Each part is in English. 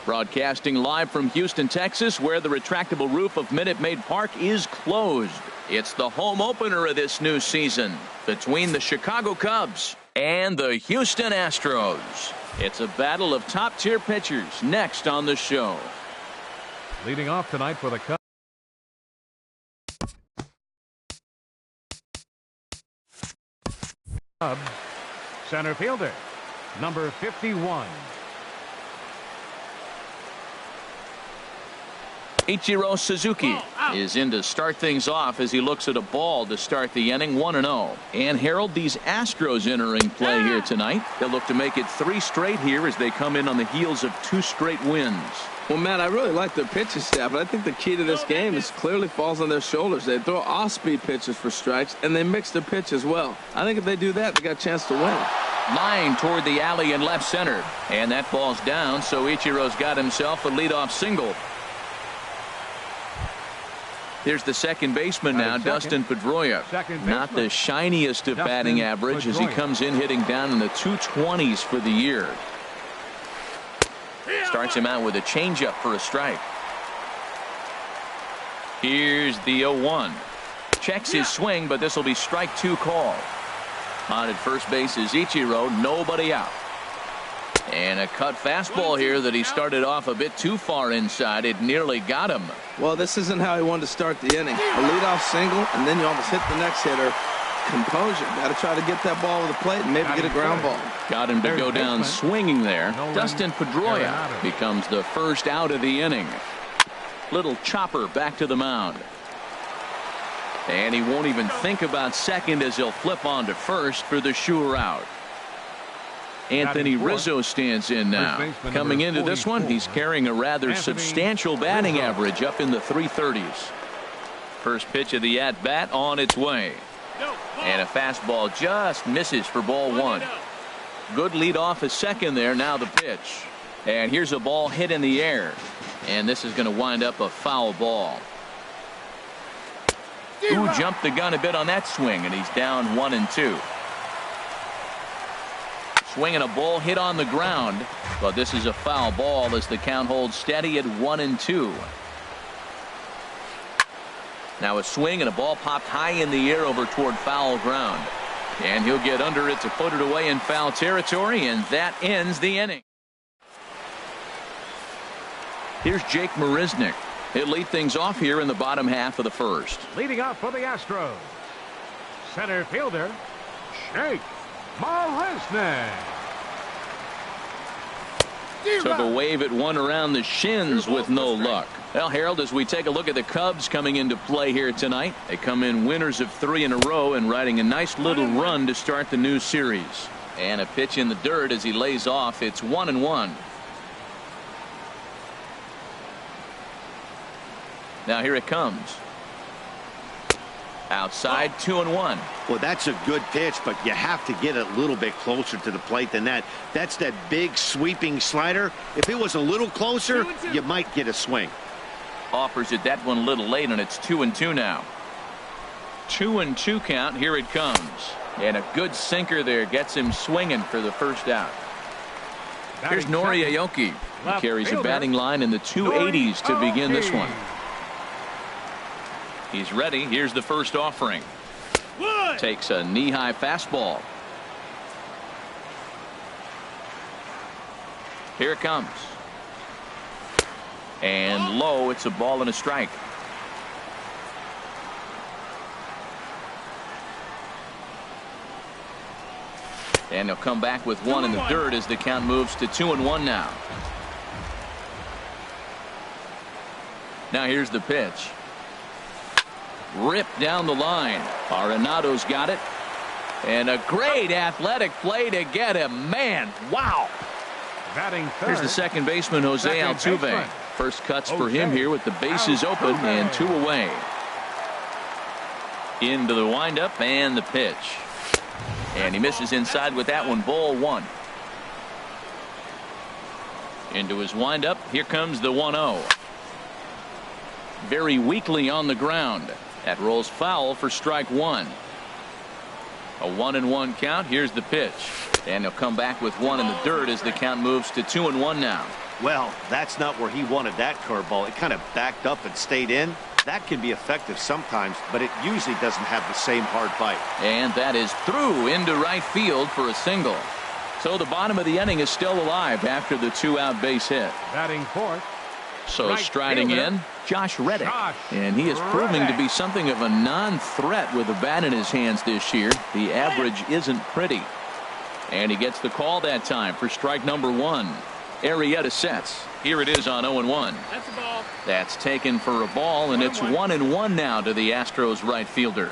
Broadcasting live from Houston, Texas, where the retractable roof of Minute Maid Park is closed. It's the home opener of this new season between the Chicago Cubs and the Houston Astros. It's a battle of top-tier pitchers next on the show. Leading off tonight for the Cubs, center fielder, number 51. Ichiro Suzuki is in to start things off as he looks at a ball to start the inning, 1-0. And Harold, these Astros entering play here tonight. They'll look to make it 3 straight here as they come in on the heels of 2 straight wins. Well, Matt, I really like their pitching staff, but I think the key to this game is clearly falls on their shoulders. They throw off-speed pitches for strikes, and they mix their pitch as well. I think if they do that, they got a chance to win. Line toward the alley in left center, and that ball's down, so Ichiro's got himself a leadoff single. Here's the second baseman now, Dustin Pedroia. Not the shiniest of batting average as he comes in hitting down in the 220s for the year. Starts him out with a changeup for a strike. Here's the 0-1. Checks his swing, but this will be strike 2 call. On at first base is Ichiro, nobody out. And a cut fastball here that he started off a bit too far inside. It nearly got him. Well, this isn't how he wanted to start the inning. A leadoff single, and then you almost hit the next hitter. Composure. Got to try to get that ball over the plate and maybe get a ground ball. Got him to go down swinging there. Dustin Pedroia becomes the first out of the inning. Little chopper back to the mound. And he won't even think about second as he'll flip on to first for the sure out. Anthony Rizzo stands in now. Coming into this one, he's carrying a rather substantial batting average up in the 330s. First pitch of the at-bat on its way. And a fastball just misses for ball 1. Good lead off at second there. Now the pitch. And here's a ball hit in the air. And this is going to wind up a foul ball. Who jumped the gun a bit on that swing, and he's down 1-2. Swinging a ball hit on the ground, but this is a foul ball as the count holds steady at 1-2. Now a swing and a ball popped high in the air over toward foul ground. And he'll get under it to put it away in foul territory, and that ends the inning. Here's Jake Marisnick. He'll lead things off here in the bottom half of the first. Leading off for the Astros, center fielder, Jake Marisnick. Took a wave at one around the shins with no luck. Well, Harold, as we take a look at the Cubs coming into play here tonight, they come in winners of 3 in a row and riding a nice little run to start the new series. And a pitch in the dirt as he lays off. It's 1-1. Now here it comes. Outside, 2-1. Well, that's a good pitch, but you have to get it a little bit closer to the plate than that. That's that big sweeping slider. If it was a little closer, you might get a swing. Offers it that one a little late, and it's 2-2 now. 2-2 count. Here it comes. And a good sinker there gets him swinging for the first out. Here's Nori Aoki. He carries a batting line in the 280s to begin this one. He's ready. Here's the first offering. Takes a knee-high fastball. Here it comes. And low. It's a ball and a strike. And he'll come back with one in the dirt as the count moves to 2-1 now. Now here's the pitch. Ripped down the line. Arenado's got it. And a great athletic play to get him. Man, wow. Here's the second baseman, Jose Altuve. First cuts for him here with the bases open and 2 away. Into the windup and the pitch. And he misses inside with that one. Ball 1. Into his windup. Here comes the 1-0. Very weakly on the ground. That rolls foul for strike 1. A 1-1 count. Here's the pitch. And he'll come back with one in the dirt as the count moves to 2-1 now. Well, that's not where he wanted that curveball. It kind of backed up and stayed in. That can be effective sometimes, but it usually doesn't have the same hard bite. And that is through into right field for a single. So the bottom of the inning is still alive after the 2-out base hit. Batting fourth. So Right striding fielder, in, Josh Reddick. Josh And he is proving to Reddick. be something of a non-threat with a bat in his hands this year. The average isn't pretty. And he gets the call that time for strike number 1. Arrieta sets. Here it is on 0-1. That's a ball. That's taken for a ball, and it's 1-1 now to the Astros right fielder.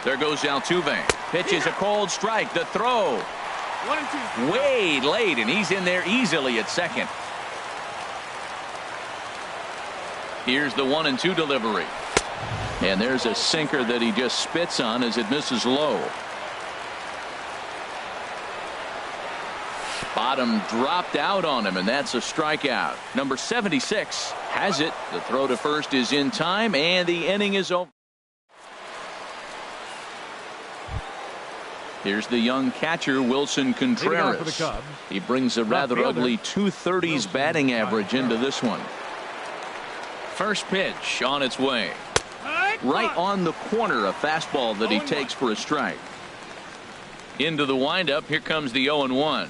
There goes Altuve. Pitches a cold strike. The throw. 1-2. Way late, and he's in there easily at second. Here's the 1-2 delivery. And there's a sinker that he just spits on as it misses low. Bottom dropped out on him, and that's a strikeout. Number 76 has it. The throw to first is in time, and the inning is over. Here's the young catcher, Wilson Contreras. For the Cubs. He brings a rather fielder, ugly 230s Wilson batting average into Contreras. this one. First pitch on its way. Right on the corner, a fastball that he takes for a strike. Into the windup. Here comes the 0-1.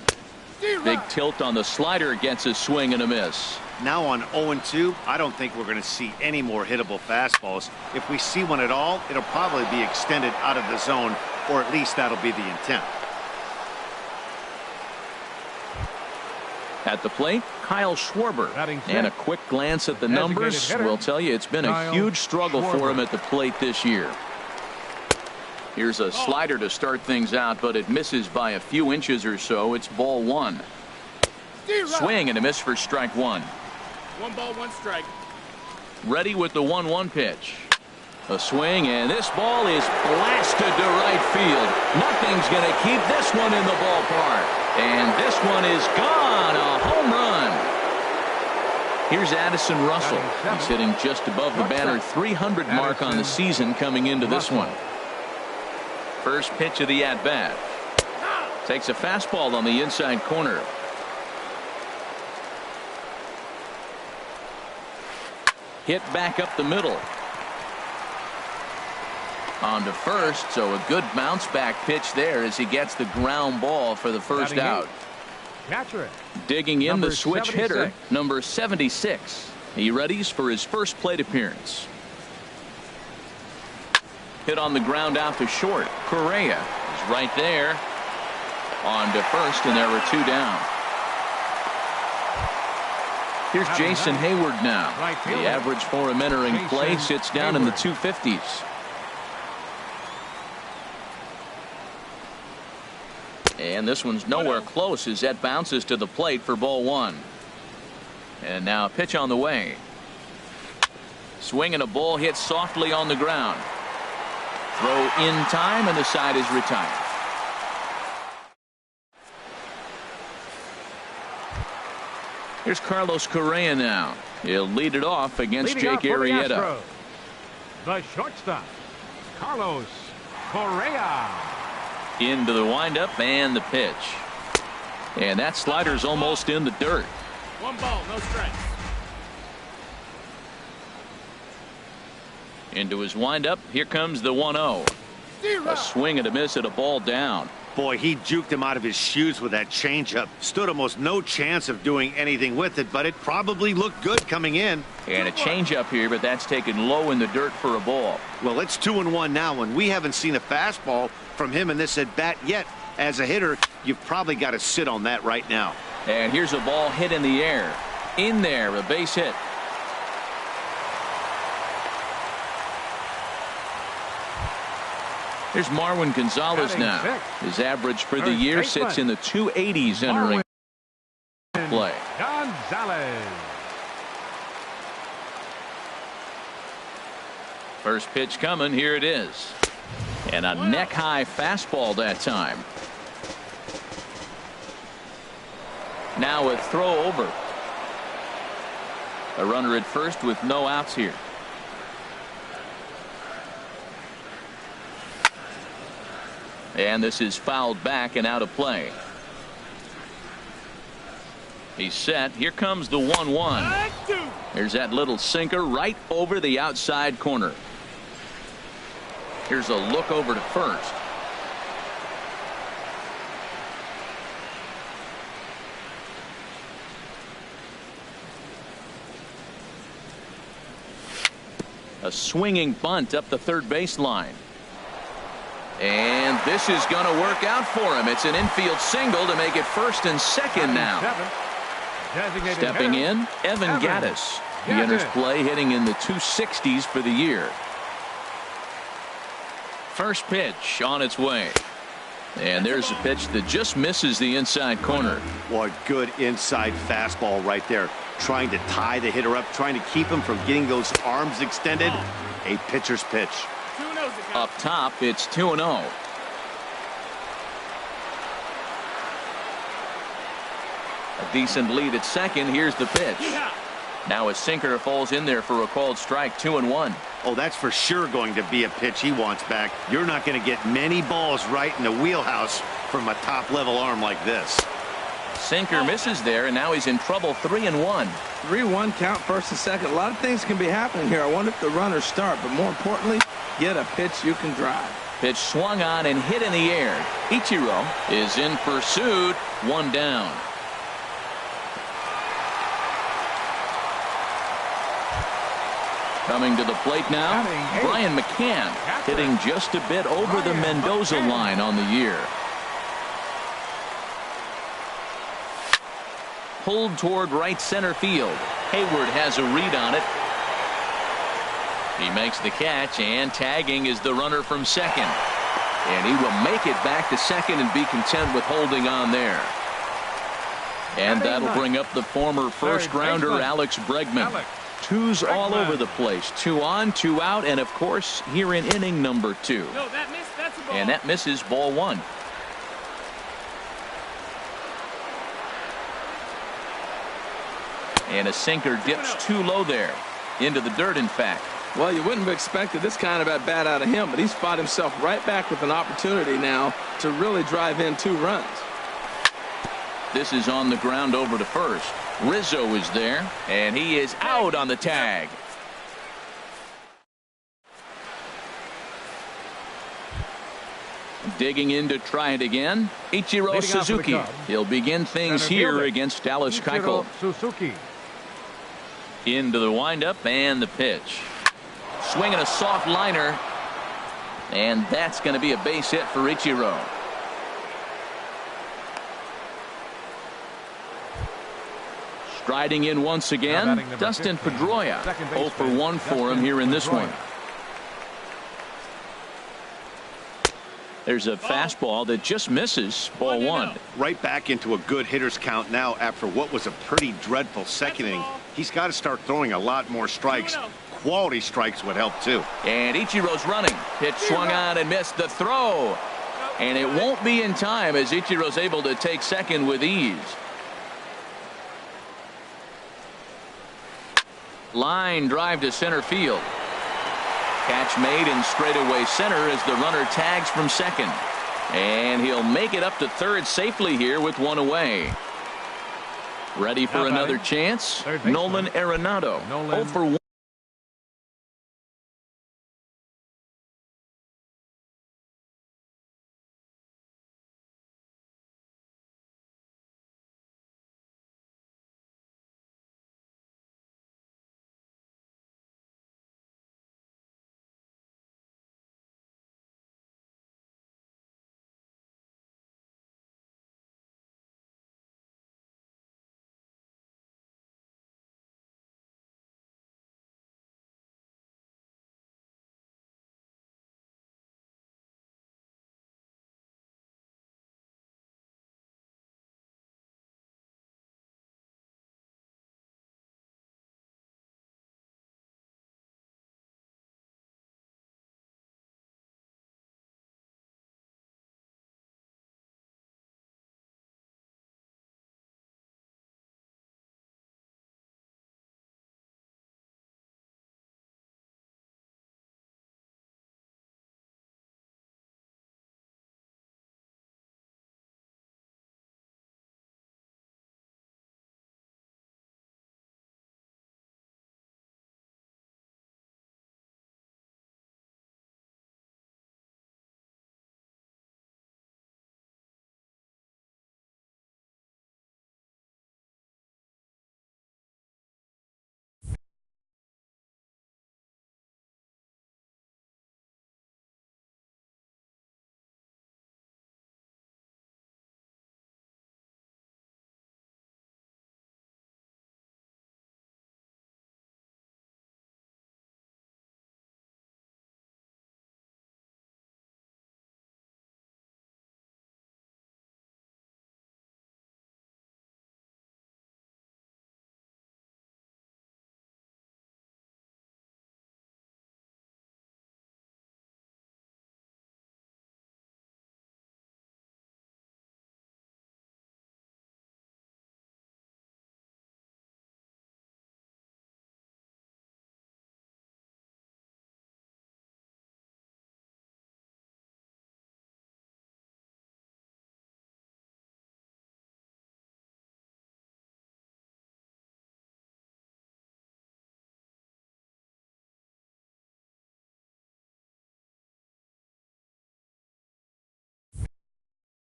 Big tilt on the slider, gets a swing and a miss. Now on 0-2, I don't think we're going to see any more hittable fastballs. If we see one at all, it'll probably be extended out of the zone, or at least that'll be the intent. At the plate, Kyle Schwarber. Batting And a fifth. quick glance at the Designated numbers hitter, will tell you it's been a Kyle huge struggle for Schwarber. him at the plate this year. Here's a slider to start things out, but it misses by a few inches or so. It's ball 1. Swing and a miss for strike 1. 1 ball, 1 strike. Ready with the 1-1 pitch. A swing, and this ball is blasted to right field. Nothing's going to keep this one in the ballpark. And this one is gone. A home run. Here's Addison Russell. He's hitting just above the banner 300 mark on the season coming into this one. First pitch of the at-bat. Takes a fastball on the inside corner. Hit back up the middle. On to first, so a good bounce back pitch there as he gets the ground ball for the first Batting out. Catcher. Digging in Number the switch hitter, 76. number 76. He readies for his first plate appearance. Hit on the ground out to short. Correa is right there. On to first, and there were 2 down. Here's Jason Hayward now. Right The fielder. average for him entering play Jason sits down in the Hayward. 250s. And this one's nowhere close as that bounces to the plate for ball 1. And now a pitch on the way. Swing and a ball hit softly on the ground. Throw in time, and the side is retired. Here's Carlos Correa now. He'll lead it off against Leading Jake off for the Arrieta. Astros, the shortstop, Carlos Correa. Into the windup and the pitch. And that slider's almost in the dirt. 1 ball, no strikes. Into his windup. Here comes the 1-0. A swing and a miss at a ball down. Boy, he juked him out of his shoes with that changeup. Stood almost no chance of doing anything with it, but it probably looked good coming in. And a changeup here, but that's taken low in the dirt for a ball. Well, it's 2-1 now, and we haven't seen a fastball from him in this at bat yet. As a hitter, you've probably got to sit on that right now. And here's a ball hit in the air. In there, a base hit. Here's Marwin Gonzalez Batting now. sixth. His average for the First year baseman. sits in the 280s entering play. Gonzalez. First pitch coming. Here it is. And a neck-high fastball that time. Now a throw over. A runner at first with no outs here. And this is fouled back and out of play. He's set. Here comes the 1-1. Here's that little sinker right over the outside corner. Here's a look over to first. A swinging bunt up the third baseline. And this is going to work out for him. It's an infield single to make it first and second now. Stepping in, Evan Gattis. He enters play hitting in the 260s for the year. First pitch on its way. And there's a pitch that just misses the inside corner. What good inside fastball right there. Trying to tie the hitter up, trying to keep him from getting those arms extended. A pitcher's pitch. Up top, it's 2-0. A decent lead at second. Here's the pitch. Now a sinker falls in there for a called strike. 2-1. Oh, that's for sure going to be a pitch he wants back. You're not going to get many balls right in the wheelhouse from a top-level arm like this. Sinker misses there, and now he's in trouble. 3-1. 3-1 count, first and second. A lot of things can be happening here. I wonder if the runners start, but more importantly, get a pitch you can drive. Pitch swung on and hit in the air. Ichiro is in pursuit. One down. Coming to the plate now, Brian McCann hitting just a bit over the Mendoza line on the year. Pulled toward right center field. Hayward has a read on it. He makes the catch, and tagging is the runner from second. And he will make it back to second and be content with holding on there. And that'll bring up the former first-rounder Alex Bregman. Twos all over the place. 2 on, 2 out, and of course here in inning number 2. No, that missed. That's a ball. And that misses, ball 1. And a sinker dips too low there. Into the dirt, in fact. Well, you wouldn't have expected this kind of at bat out of him, but he's fought himself right back with an opportunity now to really drive in 2 runs. This is on the ground over to first. Rizzo is there, and he is out on the tag. Digging in to try it again, Ichiro Suzuki. He'll begin things here against Dallas Keuchel. Suzuki. Into the windup and the pitch. Swinging a soft liner, and that's going to be a base hit for Ichiro. Striding in once again, Dustin Pedroia. 0 for 1 for him here in this one. There's a fastball that just misses, ball 1. Right back into a good hitter's count now after what was a pretty dreadful second inning. He's got to start throwing a lot more strikes. Quality strikes would help too. And Ichiro's running. Pitch swung on and missed the throw. And it won't be in time as Ichiro's able to take second with ease. Line drive to center field. Catch made in straightaway center as the runner tags from second. And he'll make it up to third safely here with 1 away. Ready for another chance? Nolan Arenado. 0 for 1.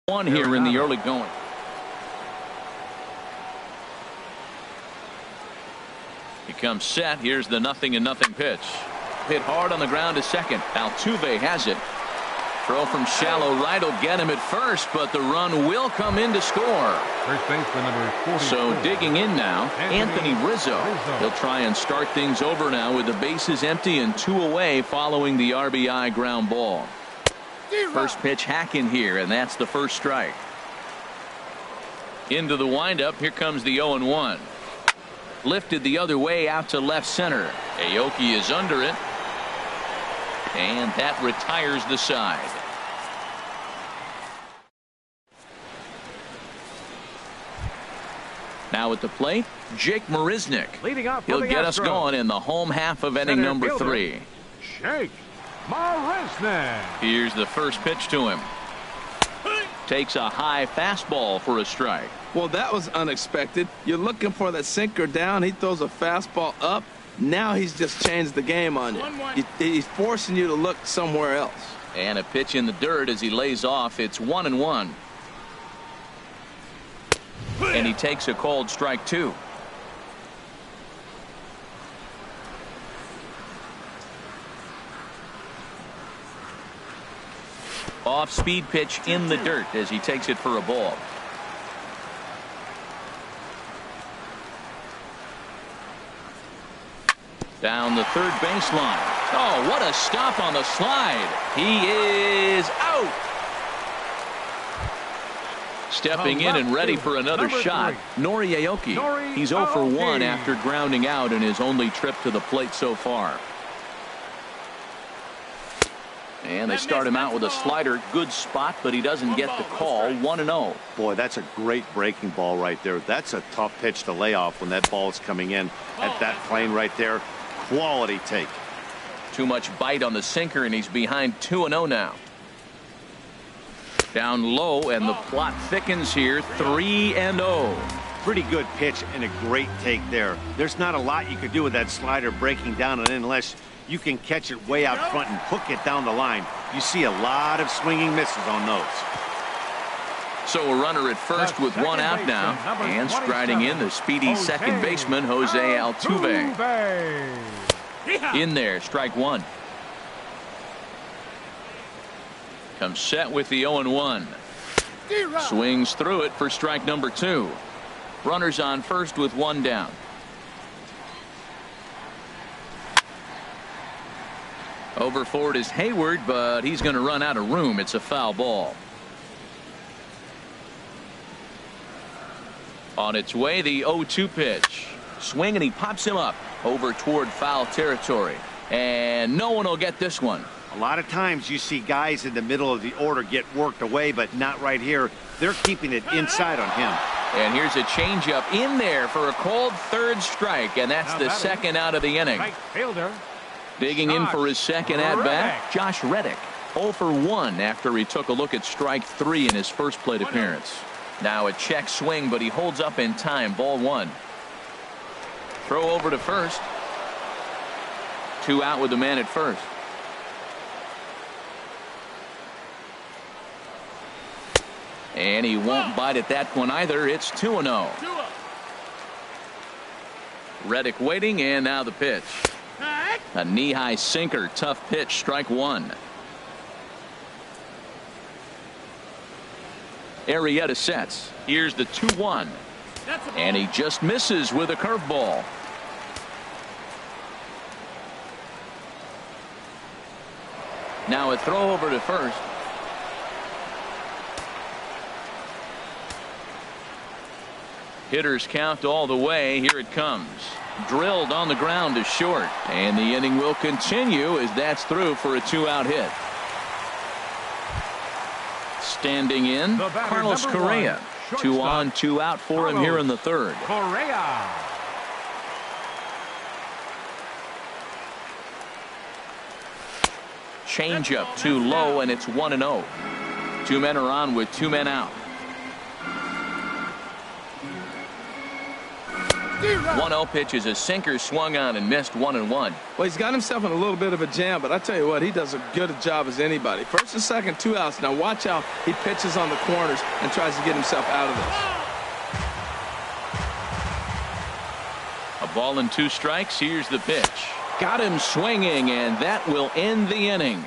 1 here in the early going. He comes set. Here's the 0-0 pitch. Hit hard on the ground to second. Altuve has it. Throw from shallow right will get him at first, but the run will come in to score. First baseman number 44. So digging in now, Anthony Rizzo. He'll try and start things over now with the bases empty and 2 away following the RBI ground ball. First pitch hack in here, and that's the first strike. Into the windup. Here comes the 0-1. Lifted the other way out to left center. Aoki is under it. And that retires the side. Now at the plate, Jake Marisnick. Leading off for He'll the get us Astros. going in the home half of inning number 3. Jake Marisnick. Here's the first pitch to him. Takes a high fastball for a strike. Well, that was unexpected. You're looking for that sinker down. He throws a fastball up. Now he's just changed the game on you. He's forcing you to look somewhere else. And a pitch in the dirt as he lays off. It's 1-1. And he takes a called strike 2. Off speed pitch in the dirt as he takes it for a ball. Down the third baseline. Oh, what a stop on the slide. He is out. Stepping in and ready for another shot, Nori Aoki. He's 0 for 1 after grounding out in his only trip to the plate so far. And they start him out with a slider. Good spot, but he doesn't get the call. 1-0. Boy, that's a great breaking ball right there. That's a tough pitch to lay off when that ball is coming in at that plane right there. Quality take. Too much bite on the sinker, and he's behind 2-0 now. Down low, and the plot thickens here. 3-0. Pretty good pitch and a great take there. There's not a lot you could do with that slider breaking down and in unless you can catch it way out front and hook it down the line. You see a lot of swinging misses on those. So a runner at first with 1 out now, and striding in the speedy second baseman Jose Altuve. In there, strike 1. Comes set with the 0-1. Swings through it for strike number 2. Runners on first with 1 down. Over for it is Hayward, but he's going to run out of room. It's a foul ball. On its way, the 0-2 pitch. Swing, and he pops him up over toward foul territory. And no one will get this one. A lot of times you see guys in the middle of the order get worked away, but not right here. They're keeping it inside on him. And here's a changeup in there for a called third strike, and that's the second out of the inning. Right fielder. Digging in for his second at-bat, Josh Reddick. 0 for 1 after he took a look at strike 3 in his first plate appearance. Now a check swing, but he holds up in time. Ball 1. Throw over to first. 2 out with the man at first. And he won't bite at that one either. It's 2-0. Reddick waiting, and now the pitch. A knee-high sinker. Tough pitch. Strike 1. Arrieta sets. Here's the 2-1. And he just misses with a curveball. Now a throw over to first. Hitters count all the way. Here it comes. Drilled on the ground to short. And the inning will continue as that's through for a 2-out hit. Standing in, Carlos Correa. 2 on, 2 out for him here in the third. Correa. Changeup too low, and it's 1-0. 2 men are on with 2 men out. 1-0 pitch is a sinker swung on and missed 1-1. Well, he's got himself in a little bit of a jam, but I tell you what, he does a good job as anybody. First and second, 2 outs. Now watch how he pitches on the corners and tries to get himself out of this. A ball and 2 strikes. Here's the pitch. Got him swinging, and that will end the inning.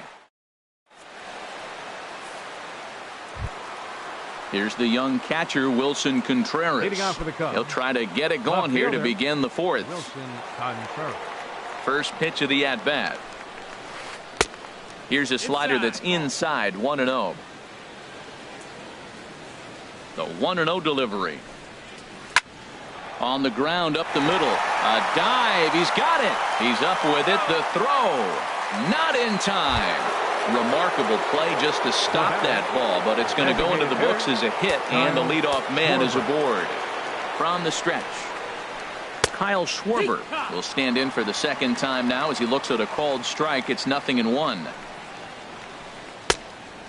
Here's the young catcher, Wilson Contreras. Leading off for the Cubs. He'll try to get it going here to begin the 4th. Wilson Contreras. First pitch of the at-bat. Here's a slider that's inside, 1-0. The 1-0 delivery. On the ground up the middle. A dive. He's got it. He's up with it. The throw. Not in time. Remarkable play just to stop that ball, but it's going to go into the books as a hit, and the leadoff man is aboard. From the stretch, Kyle Schwarber will stand in for the second time now as he looks at a called strike. It's 0-1.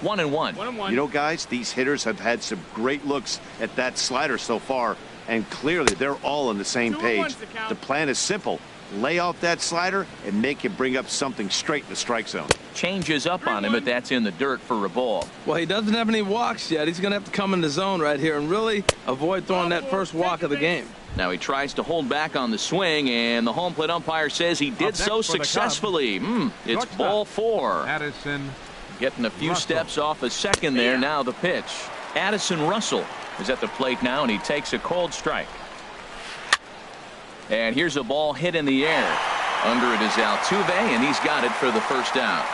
1-1. You know, guys, these hitters have had some great looks at that slider so far, and clearly they're all on the same page. The plan is simple. Lay off that slider and make him bring up something straight in the strike zone. Changes up on him, but that's in the dirt for a ball. Well, he doesn't have any walks yet. He's going to have to come in the zone right here and really avoid throwing that first walk of the game. Now he tries to hold back on the swing, and the home plate umpire says he did so successfully. It's ball 4. Addison Getting a few steps off a second there. Now the pitch. Addison Russell is at the plate now, and he takes a called strike. And here's a ball hit in the air. Under it is Altuve, and he's got it for the first down.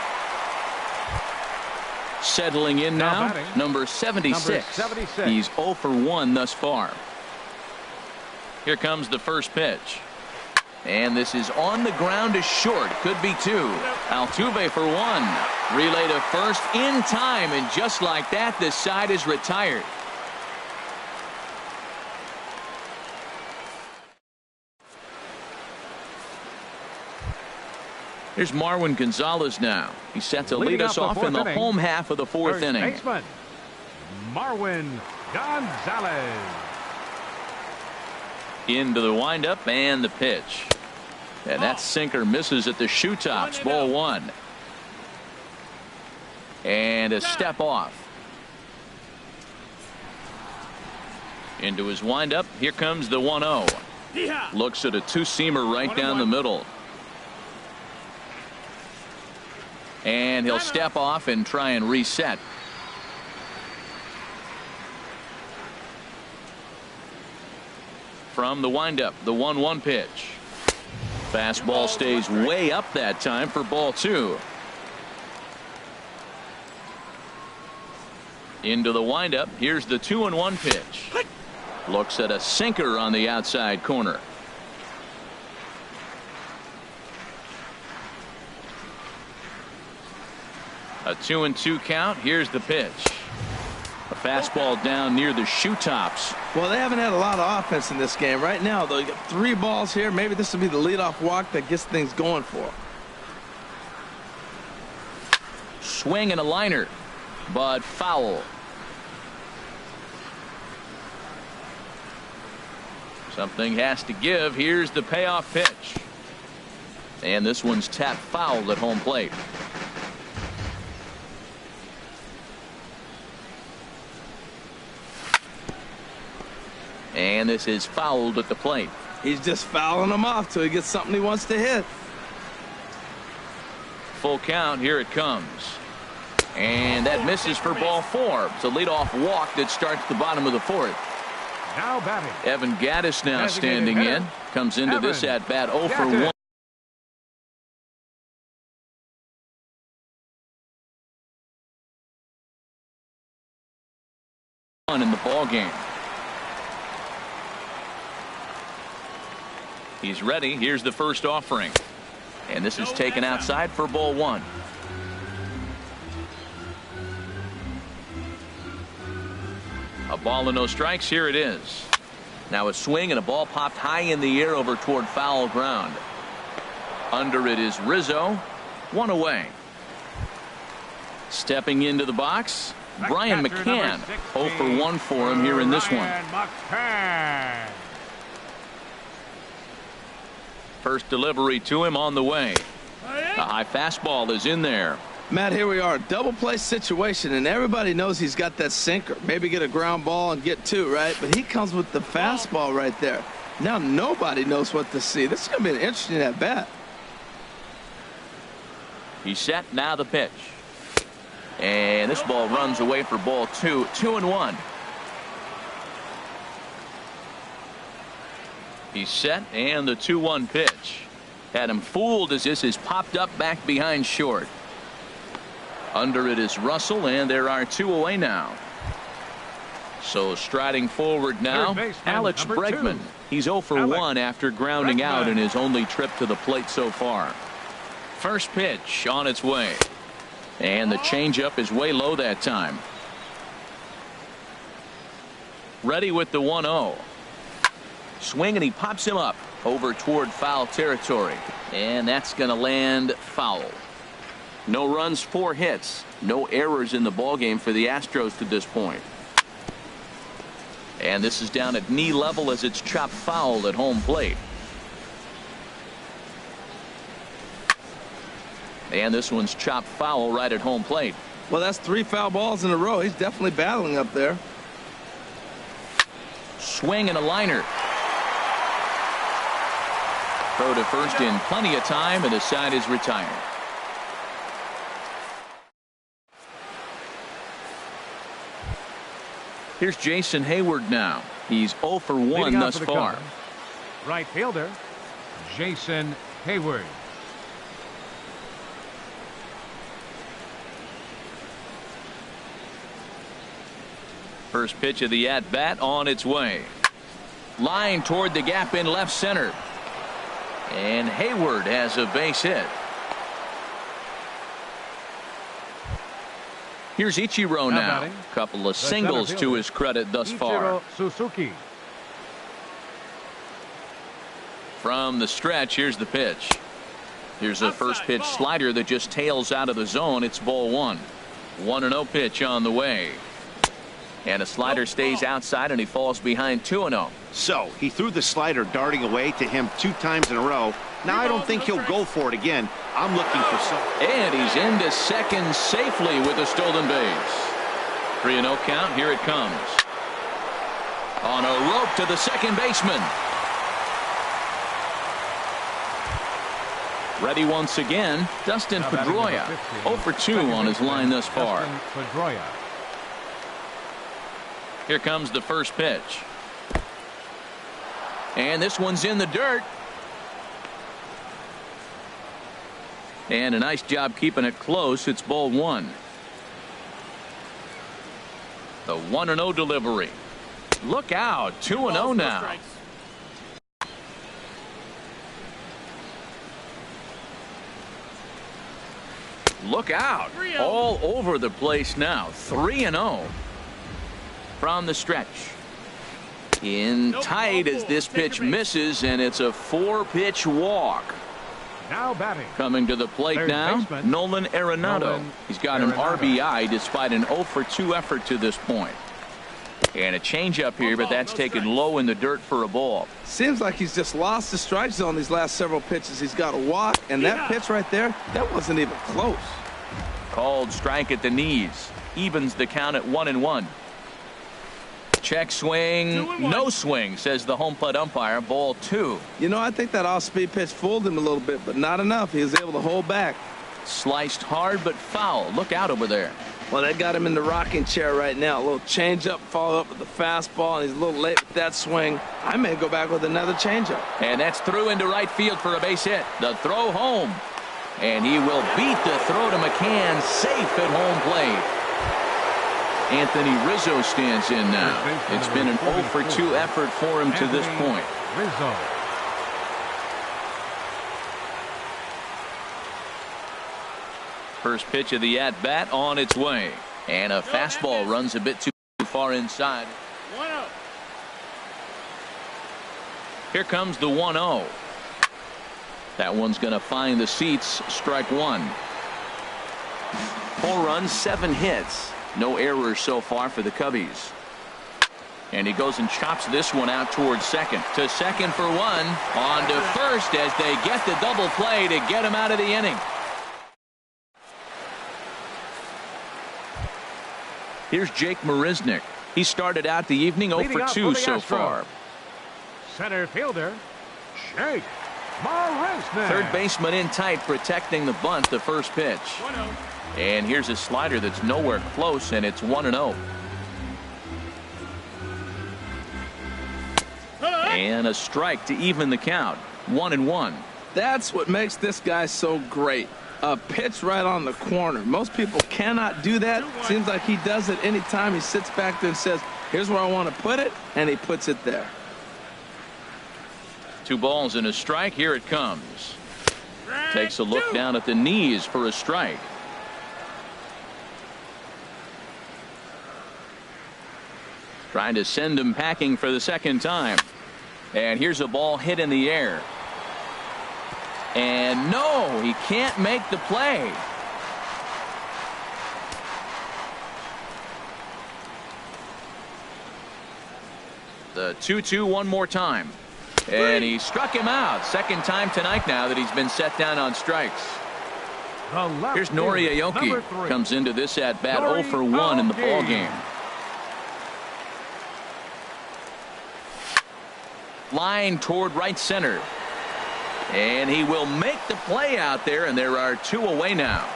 Settling in now, number 76. He's 0 for 1 thus far. Here comes the first pitch. And this is on the ground to short. Could be 2. Altuve for 1. Relay to first in time, and just like that, this side is retired. Here's Marwin Gonzalez now. He's set to lead us off in the home half of the 4th inning. Baseman, Marwin Gonzalez. Into the windup and the pitch. And that sinker misses at the shoe tops. Ball 1. And a step off. Into his windup. Here comes the 1-0. Looks at a 2-seamer right down the middle. And he'll step off and try and reset. From the windup, the 1-1 pitch. Fastball stays way up that time for ball 2. Into the windup. Here's the 2-1 pitch. Looks at a sinker on the outside corner. A 2-2 count. Here's the pitch. A fastball down near the shoe tops. Well, they haven't had a lot of offense in this game. Right now, though, you got 3 balls here. Maybe this will be the leadoff walk that gets things going for them. Swing and a liner, but foul. Something has to give. Here's the payoff pitch. And this one's tapped foul at home plate. And this is fouled at the plate. He's just fouling them off till he gets something he wants to hit. Full count. Here it comes. And that misses for ball 4. It's a leadoff walk that starts the bottom of the 4th. Now batting. Evan Gattis now standing in. Comes into this at bat 0 for 1 in the ball game. He's ready. Here's the first offering. And this is taken outside for ball 1. A ball and no strikes. Here it is. Now a swing and a ball popped high in the air over toward foul ground. Under it is Rizzo. 1 away. Stepping into the box, Brian McCann. 0 for 1 for him here in this one. First delivery to him on the way. The high fastball is in there. Matt, here we are, double play situation, and everybody knows he's got that sinker. Maybe get a ground ball and get two, right? But he comes with the fastball right there. Now nobody knows what to see. This is going to be an interesting at bat. He's set, now the pitch. And this ball runs away for ball 2, 2-1. He's set, and the 2-1 pitch. Had him fooled as this is popped up back behind short. Under it is Russell, and there are 2 away now. So striding forward now, Alex Bregman. He's 0 for 1 after grounding out in his only trip to the plate so far. First pitch on its way. And the changeup is way low that time. Ready with the 1-0. Swing, and he pops him up over toward foul territory. And that's going to land foul. No runs, 4 hits. No errors in the ballgame for the Astros to this point. And this is down at knee level as it's chopped foul at home plate. And this one's chopped foul right at home plate. Well, that's 3 foul balls in a row. He's definitely battling up there. Swing and a liner. Throw to first in plenty of time, and the side is retired. Here's Jason Hayward now. He's 0 for 1 thus far. Right fielder, Jason Hayward. First pitch of the at-bat on its way. Line toward the gap in left center. And Hayward has a base hit. Here's Ichiro now. Couple of singles to his credit thus far. Suzuki. From the stretch, here's the pitch. Here's a first pitch slider that just tails out of the zone. It's ball 1. 1-0 pitch on the way. And a slider stays outside, and he falls behind 2-0. So he threw the slider darting away to him 2 times in a row. Now I don't think he'll go for it again. I'm looking for something. And he's into second safely with a stolen base. 3-0 count. Here it comes. On a rope to the second baseman. Ready once again, Dustin Pedroia. 0 for 2 on his line thus far. Here comes the first pitch. And this one's in the dirt. And a nice job keeping it close. It's ball 1. The 1-0 delivery. Look out. 2-0 now. Look out. All over the place now. 3-0 from the stretch. In tight as this pitch misses, and it's a 4-pitch walk. Now batting. Coming to the plate now, Nolan Arenado. He's got an RBI despite an 0 for 2 effort to this point. And a changeup here, but that's taken low in the dirt for a ball. Seems like he's just lost the strike zone these last several pitches. He's got a walk, and that pitch right there, that wasn't even close. Called strike at the knees. Evens the count at 1-1. Check swing, no swing, says the home plate umpire. Ball 2. You know, I think that off-speed pitch fooled him a little bit, but not enough. He was able to hold back. Sliced hard but foul. Look out over there. Well, that got him in the rocking chair right now. A little changeup, follow up with the fastball, and he's a little late with that swing. I may go back with another changeup. And that's through into right field for a base hit. The throw home. And he will beat the throw to McCann, safe at home plate. Anthony Rizzo stands in now. It's been an 0 for 2 effort for him to this point. Rizzo. First pitch of the at-bat on its way. And a fastball runs a bit too far inside. 1-0. Here comes the 1-0. That one's going to find the seats. Strike 1. 4 runs, 7 hits. No errors so far for the Cubbies. And he goes and chops this one out towards second. To second for one. On to first as they get the double play to get him out of the inning. Here's Jake Marisnick. He started out the evening 0 for 2 so far. Center fielder, Jake Marisnick. Third baseman in tight, protecting the bunt, the first pitch. 1-0. And here's a slider that's nowhere close, and it's 1-0. And a strike to even the count. 1-1. That's what makes this guy so great. A pitch right on the corner. Most people cannot do that. Seems like he does it anytime he sits back there and says, here's where I want to put it, and he puts it there. 2 balls and a strike. Here it comes. Takes a look down at the knees for a strike. Trying to send him packing for the second time. And here's a ball hit in the air. And no, he can't make the play. The 2-2 one more time. And he struck him out. Second time tonight now that he's been set down on strikes. Here's Nori Aoki. Comes into this at bat 0 for 1 in the ball game. Line toward right center. And he will make the play out there, and there are 2 away now.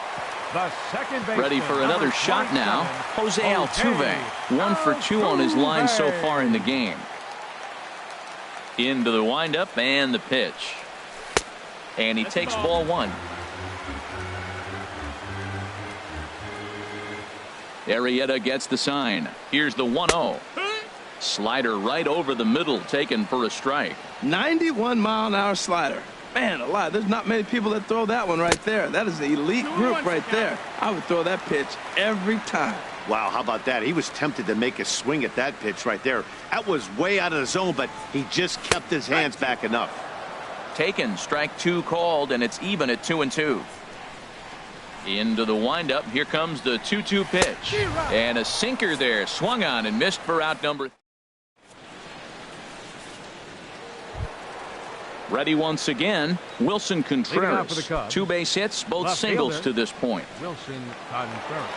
Ready for another shot now. Jose Altuve. 1 for 2 on his line so far in the game. Into the windup and the pitch. And he takes ball 1. Arrieta gets the sign. Here's the 1-0. Slider right over the middle, taken for a strike. 91-mile-an-hour slider. Man alive, there's not many people that throw that one right there. That is an elite group right there. I would throw that pitch every time. Wow, how about that? He was tempted to make a swing at that pitch right there. That was way out of the zone, but he just kept his hands back enough. Taken, strike 2 called, and it's even at 2-2. Into the windup. Here comes the 2-2 pitch. And a sinker there, swung on and missed for out number 3. Ready once again, Wilson Contreras. 2 base hits, both singles to this point. Wilson Contreras.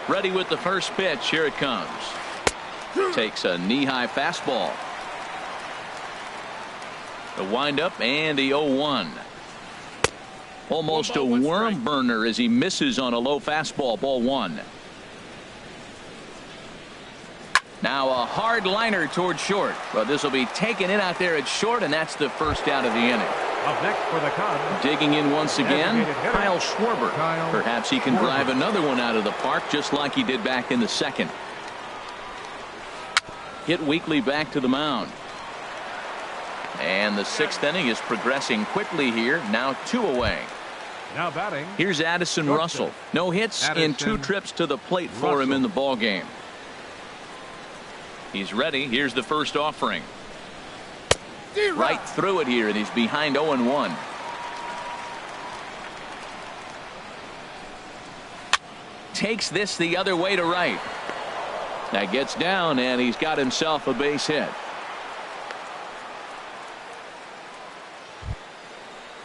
Ready with the first pitch. Here it comes. Takes a knee-high fastball. The windup and the 0-1. Almost a worm burner as he misses on a low fastball. Ball 1. Now a hard liner toward short. Well, this will be taken in out there at short, and that's the first out of the inning. Up next for the Cubs. Digging in once again, Kyle Schwarber. Perhaps he can drive another one out of the park just like he did back in the second. Hit weakly back to the mound. And the 6th inning is progressing quickly here. Now 2 away. Now batting. Here's Addison Russell. No hits in 2 trips to the plate for him in the ball game. He's ready. Here's the first offering. Right through it here, and he's behind 0-1. Takes this the other way to right. That gets down, and he's got himself a base hit.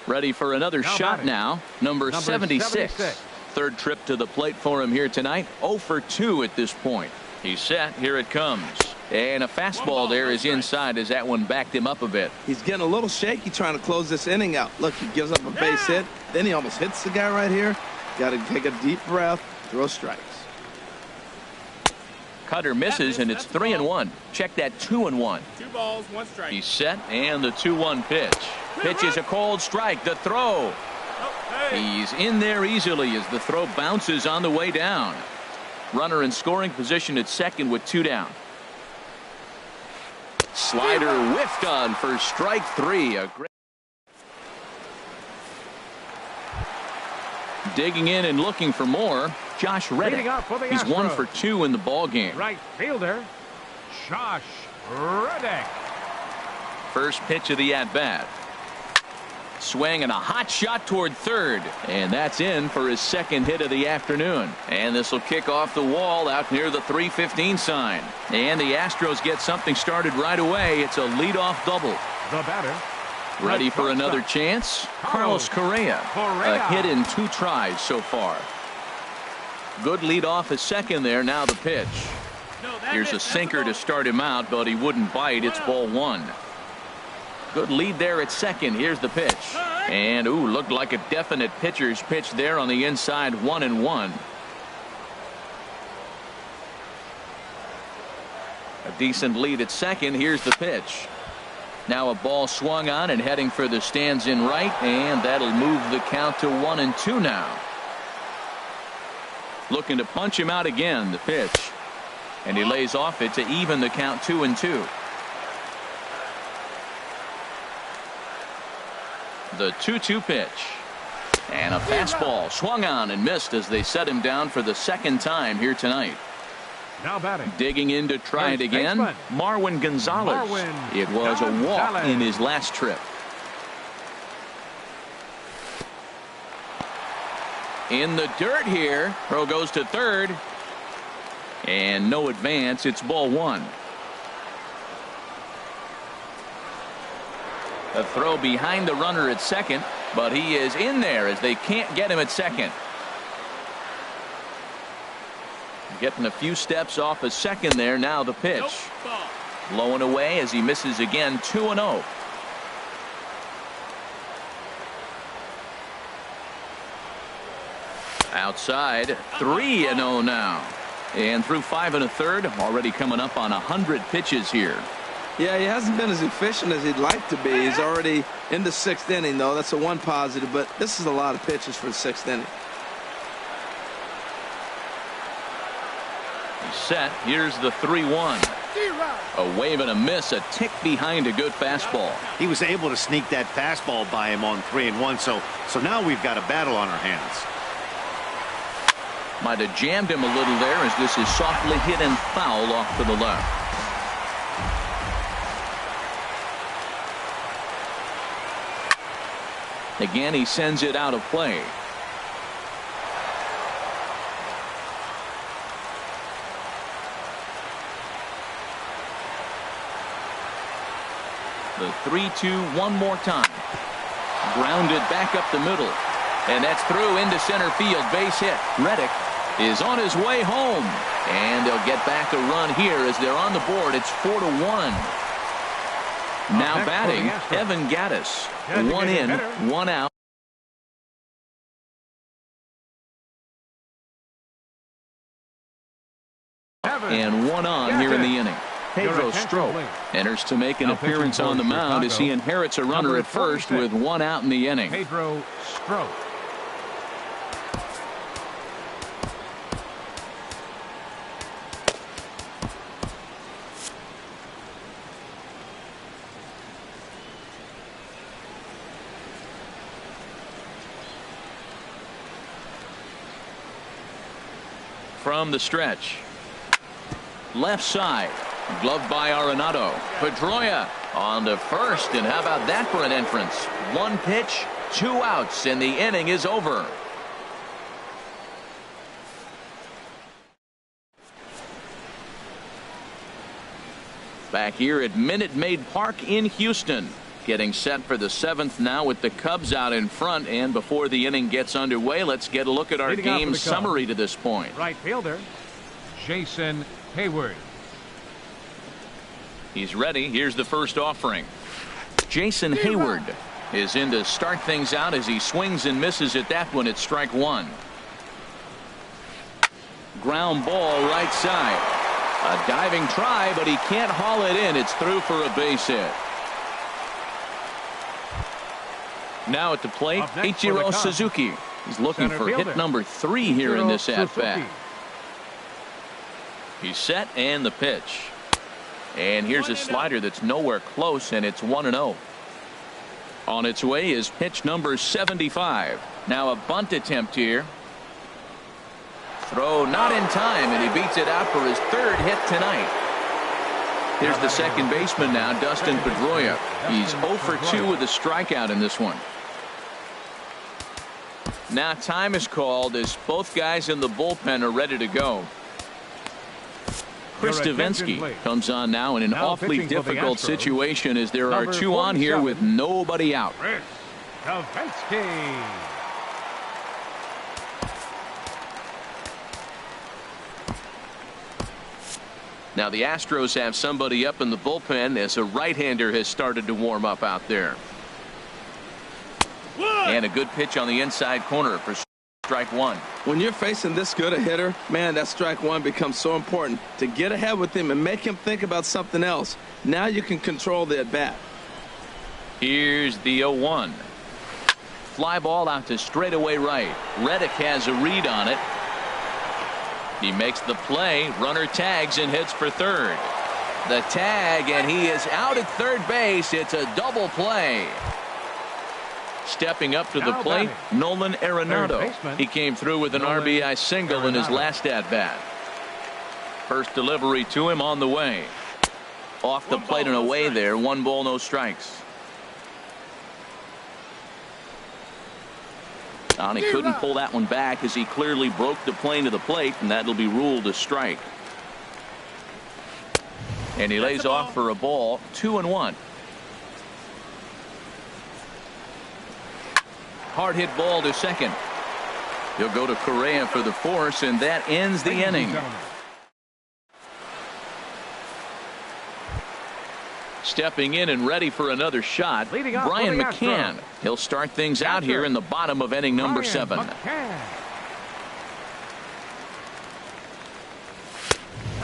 Ready for another shot now. Number 76. Third trip to the plate for him here tonight. 0 for 2 at this point. He's set. Here it comes. And a fastball there is inside as that one backed him up a bit. He's getting a little shaky trying to close this inning out. Look, he gives up a base hit. Then he almost hits the guy right here. Got to take a deep breath. Throw strikes. Cutter misses, and it's 3-1. Check that 2-1. 2 balls, 1 strike. He's set, and the 2-1 pitch. Pitch is a cold strike. The throw. He's in there easily as the throw bounces on the way down. Runner in scoring position at second with 2 down. Slider whiffed on for strike 3. A great digging in and looking for more. Josh Reddick. He's 1 for 2 in the ball game. Right fielder, Josh Reddick. First pitch of the at bat. Swing and a hot shot toward third. And that's in for his second hit of the afternoon. And this will kick off the wall out near the 3:15 sign. And the Astros get something started right away. It's a leadoff double. The batter. Ready for another chance? Carlos Correa. A hit in 2 tries so far. Good lead off at second there. Now the pitch. Here's a sinker to start him out, but he wouldn't bite. It's ball 1. Good lead there at second. Here's the pitch. And, ooh, looked like a definite pitcher's pitch there on the inside. 1-1. A decent lead at second. Here's the pitch. Now a ball swung on and heading for the stands in right, and that'll move the count to 1-2 now. Looking to punch him out again. The pitch. And he lays off it to even the count 2-2. The 2-2 pitch. And a fastball swung on and missed as they set him down for the second time here tonight. Now batting. Digging in to try it again. Marwin Gonzalez. It was a walk in his last trip. In the dirt here. Throw goes to third. And no advance. It's ball 1. A throw behind the runner at second, but he is in there as they can't get him at second. Getting a few steps off a second there. Now the pitch. Blowing away as he misses again. 2-0. Outside. 3-0 now. And through 5 1/3. Already coming up on 100 pitches here. Yeah, he hasn't been as efficient as he'd like to be. He's already in the 6th inning, though. That's a one positive, but this is a lot of pitches for the 6th inning. He's set. Here's the 3-1. A wave and a miss, a tick behind a good fastball. He was able to sneak that fastball by him on 3-1, so now we've got a battle on our hands. Might have jammed him a little there as this is softly hit and foul off to the left. Again, he sends it out of play. The 3-2 one more time. Grounded back up the middle. And that's through into center field. Base hit. Reddick is on his way home. And they'll get back a run here as they're on the board. It's 4-1. Now batting, Evan Gattis. 1 in, 1 out. And 1 on here in the inning. Pedro Strop enters to make an appearance on the mound as he inherits a runner at first with 1 out in the inning. Pedro Strop. From the stretch. Left side. Gloved by Arenado. Pedroia on to first, and how about that for an entrance? 1 pitch, 2 outs, and the inning is over. Back here at Minute Maid Park in Houston. Getting set for the 7th now with the Cubs out in front, and before the inning gets underway, let's get a look at our game summary to this point. Right fielder, Jason Hayward. He's ready. Here's the first offering. Jason Hayward is in to start things out as he swings and misses at that one at strike 1. Ground ball right side. A diving try, but he can't haul it in. It's through for a base hit. Now at the plate, Ichiro Suzuki. He's looking for hit number 3 here in this at-bat. He's set, and the pitch. And here's a slider that's nowhere close, and it's 1-0. On its way is pitch number 75. Now a bunt attempt here. Throw not in time, and he beats it out for his 3rd hit tonight. Here's the second baseman now, Dustin Pedroia. He's 0 for 2 with a strikeout in this one. Now time is called as both guys in the bullpen are ready to go. Chris Davinsky comes on now in an awfully difficult situation as there are two on here with nobody out. Chris Davinsky. Now the Astros have somebody up in the bullpen as a right-hander has started to warm up out there. And a good pitch on the inside corner for strike one. When you're facing this good a hitter, man, that strike one becomes so important to get ahead with him and make him think about something else. Now you can control the at-bat. Here's the 0-1. Fly ball out to straightaway right. Reddick has a read on it. He makes the play. Runner tags and hits for third. The tag, and he is out at third base. It's a double play. Stepping up to the plate, Nolan Arenado. He came through with an RBI single in his last at-bat. First delivery to him on the way. Off the plate and away there. 1 ball, no strikes. And he couldn't pull that one back as he clearly broke the plane to the plate, and that'll be ruled a strike. And he lays off for a ball. 2-1. Hard hit ball to second. He'll go to Correa for the force, and that ends the inning. Stepping in and ready for another shot, Brian McCann. He'll start things out here in the bottom of inning number 7.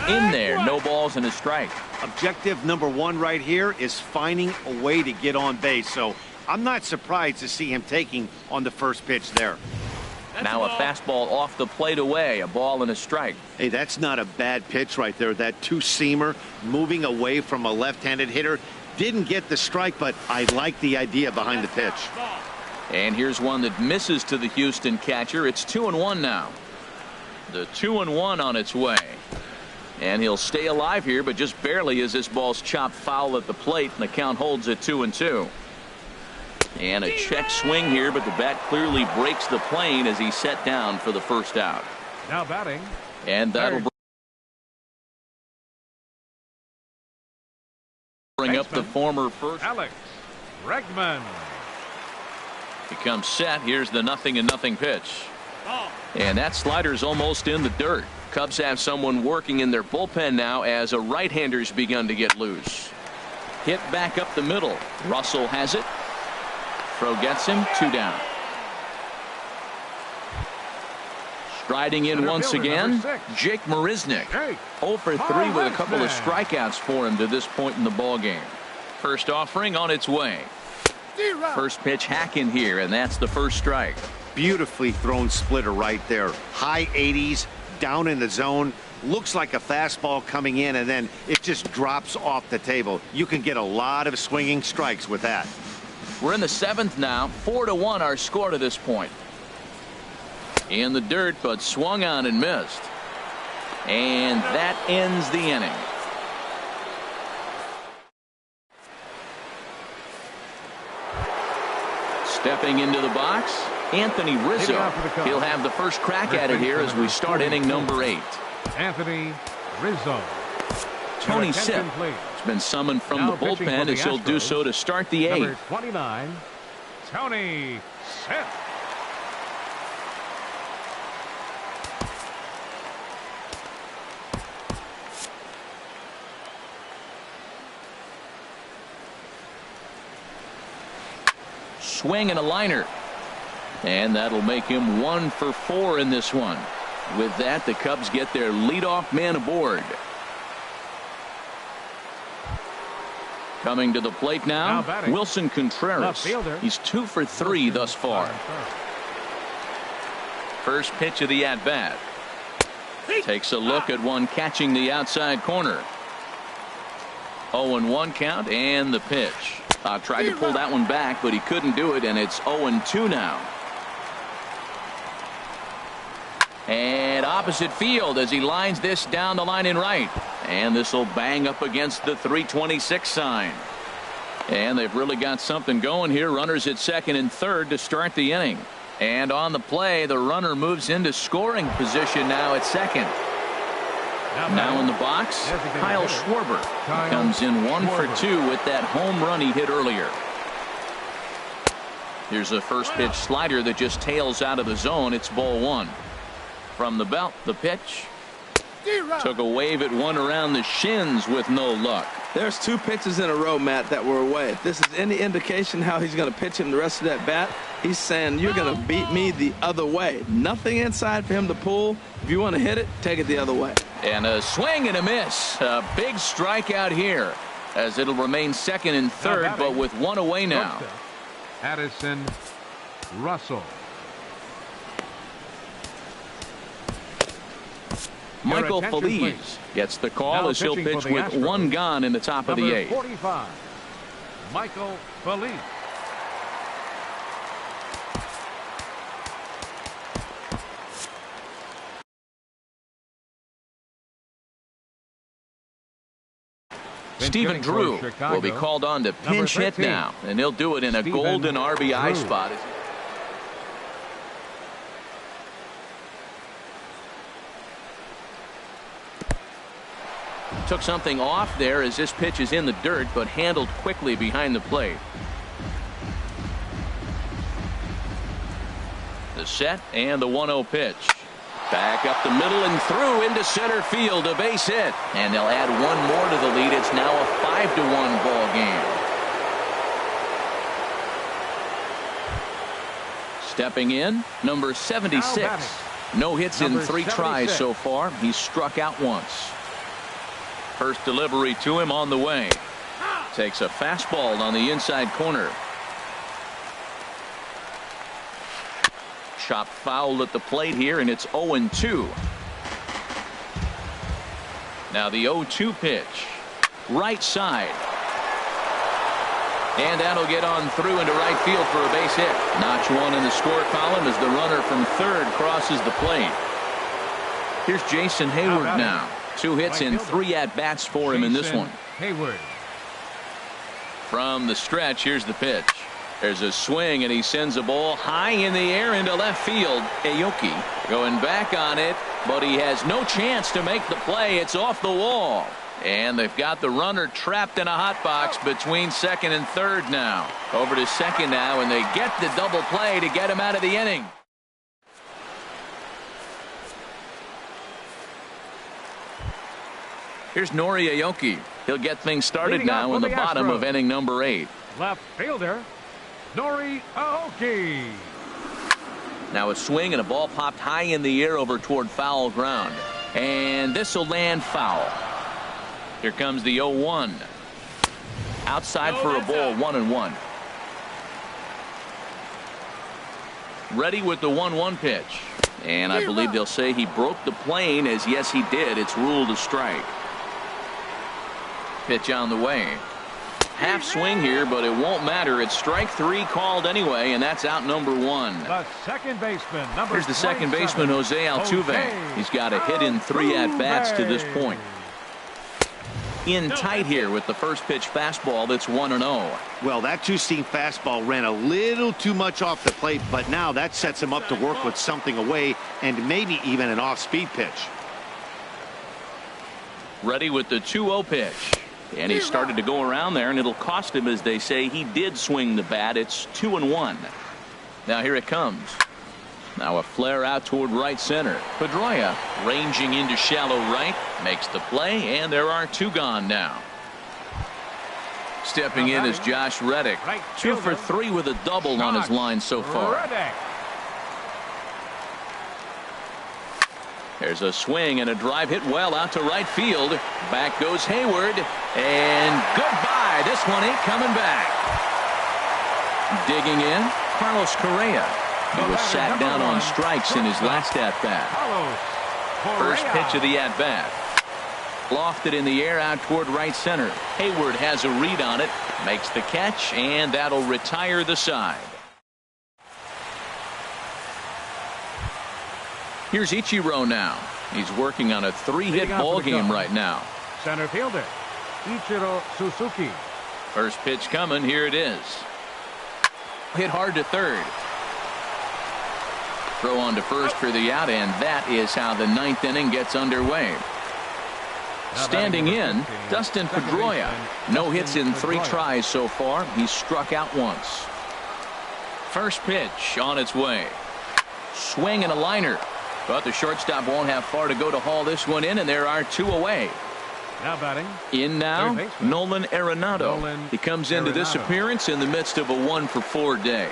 In there, no balls and a strike. Objective number 1 right here is finding a way to get on base. So I'm not surprised to see him taking on the first pitch there. Now a fastball off the plate away, a ball and a strike. Hey, that's not a bad pitch right there. That two-seamer moving away from a left-handed hitter. Didn't get the strike, but I like the idea behind the pitch. And here's one that misses to the Houston catcher. It's 2-1 now. The 2-1 on its way. And he'll stay alive here, but just barely as this ball's chopped foul at the plate, and the count holds at 2-2. And a check swing here, but the bat clearly breaks the plane as he's set down for the first out. Now batting. And that'll bring up the former first. Alex Bregman. He comes set. Here's the 0-0 pitch. And that slider's almost in the dirt. Cubs have someone working in their bullpen now as a right-hander's begun to get loose. Hit back up the middle. Russell has it. Throw gets him. 2 down. Striding in once again, Jake Marisnick. 0 for 3 with a couple of strikeouts for him to this point in the ballgame. First offering on its way. First pitch hack in here, and that's the first strike. Beautifully thrown splitter right there. High 80s, down in the zone. Looks like a fastball coming in, and then it just drops off the table. You can get a lot of swinging strikes with that. We're in the 7th now. 4-1 our score to this point. In the dirt, but swung on and missed. And that ends the inning. Stepping into the box, Anthony Rizzo. He'll have the first crack at it here as we start inning number 8. Anthony Rizzo. Tony Sipp has been summoned from the bullpen as he'll do so to start the 8th. Number 29, Tony Sipp. Swing and a liner. And that'll make him 1 for 4 in this one. With that, the Cubs get their leadoff man aboard. Coming to the plate now, Wilson Contreras. He's 2 for 3 thus far. First pitch of the at-bat. Takes a look at one catching the outside corner. 0-1 count and the pitch. Tried to pull that one back, but he couldn't do it, and it's 0-2 now. And opposite field as he lines this down the line in right. And this will bang up against the 326 sign. And they've really got something going here. Runners at second and third to start the inning. And on the play, the runner moves into scoring position now at second. Now in the box, Kyle Schwarber comes in 1 for 2 with that home run he hit earlier. Here's a first pitch slider that just tails out of the zone. It's ball 1. From the belt, the pitch. Took a wave at one around the shins with no luck. There's 2 pitches in a row, Matt, that were away. If this is any indication how he's going to pitch him the rest of that bat, he's saying you're going to beat me the other way. Nothing inside for him to pull. If you want to hit it, take it the other way. And a swing and a miss. A big strikeout here as it'll remain second and third, but with 1 away now. Addison Russell. Michael Feliz gets the call as he'll pitch with 1 gone in the top of the 8th. 45, Michael Feliz. Stephen Drew will be called on to pinch hit now, and he'll do it in a golden RBI spot. Took something off there as this pitch is in the dirt, but handled quickly behind the plate. The set and the 1-0 pitch. Back up the middle and through into center field, a base hit. And they'll add 1 more to the lead. It's now a 5-1 ball game. Stepping in, number 76. No hits in 3 tries so far. He's struck out once. First delivery to him on the way. Takes a fastball on the inside corner. Chopped foul at the plate here, and it's 0-2. Now the 0-2 pitch. Right side. And that'll get on through into right field for a base hit. Notch 1 in the score column as the runner from third crosses the plate. Here's Jason Hayward now. 2 hits and 3 at-bats for him in this one. Hayward. From the stretch, here's the pitch. There's a swing, and he sends a ball high in the air into left field. Aoki going back on it, but he has no chance to make the play. It's off the wall. And they've got the runner trapped in a hot box between second and third now. Over to second now, and they get the double play to get him out of the inning. Here's Nori Aoki. He'll get things started now in the bottom of inning number 8. Left fielder, Nori Aoki. Now a swing and a ball popped high in the air over toward foul ground. And this will land foul. Here comes the 0-1. Outside for a ball, 1-1. Ready with the 1-1 pitch. And I believe they'll say he broke the plane, as yes he did. It's ruled a strike. Pitch on the way. Half swing here, but it won't matter. It's strike 3 called anyway, and that's out number 1. The second baseman, number Here's the second baseman, Jose Altuve. He's got a hit in 3 at-bats to this point. In tight here with the first pitch fastball that's 1-0. Well, that 2-seam fastball ran a little too much off the plate, but now that sets him up to work with something away and maybe even an off-speed pitch. Ready with the 2-0 pitch. And he started to go around there, and it'll cost him, as they say. He did swing the bat. It's 2-1. Now here it comes. Now a flare out toward right center. Pedroia ranging into shallow right, makes the play, and there are 2 gone now. Stepping in is Josh Reddick. 2 for 3 with a double on his line so far. There's a swing and a drive hit well out to right field. Back goes Hayward, and goodbye. This one ain't coming back. Digging in, Carlos Correa. He was sat down on strikes in his last at-bat. First pitch of the at-bat. Lofted in the air out toward right center. Hayward has a read on it, makes the catch, and that'll retire the side. Here's Ichiro now. He's working on a 3-hit ball game right now. Center fielder, Ichiro Suzuki. First pitch coming. Here it is. Hit hard to third. throw on to first for the out, and that is how the ninth inning gets underway. Standing in, Dustin Pedroia. No hits in 3 tries so far. He's struck out once. First pitch on its way. Swing and a liner. But the shortstop won't have far to go to haul this one in, and there are 2 away. Now batting. In now, Nolan Arenado. He comes into this appearance in the midst of a 1-for-4 day.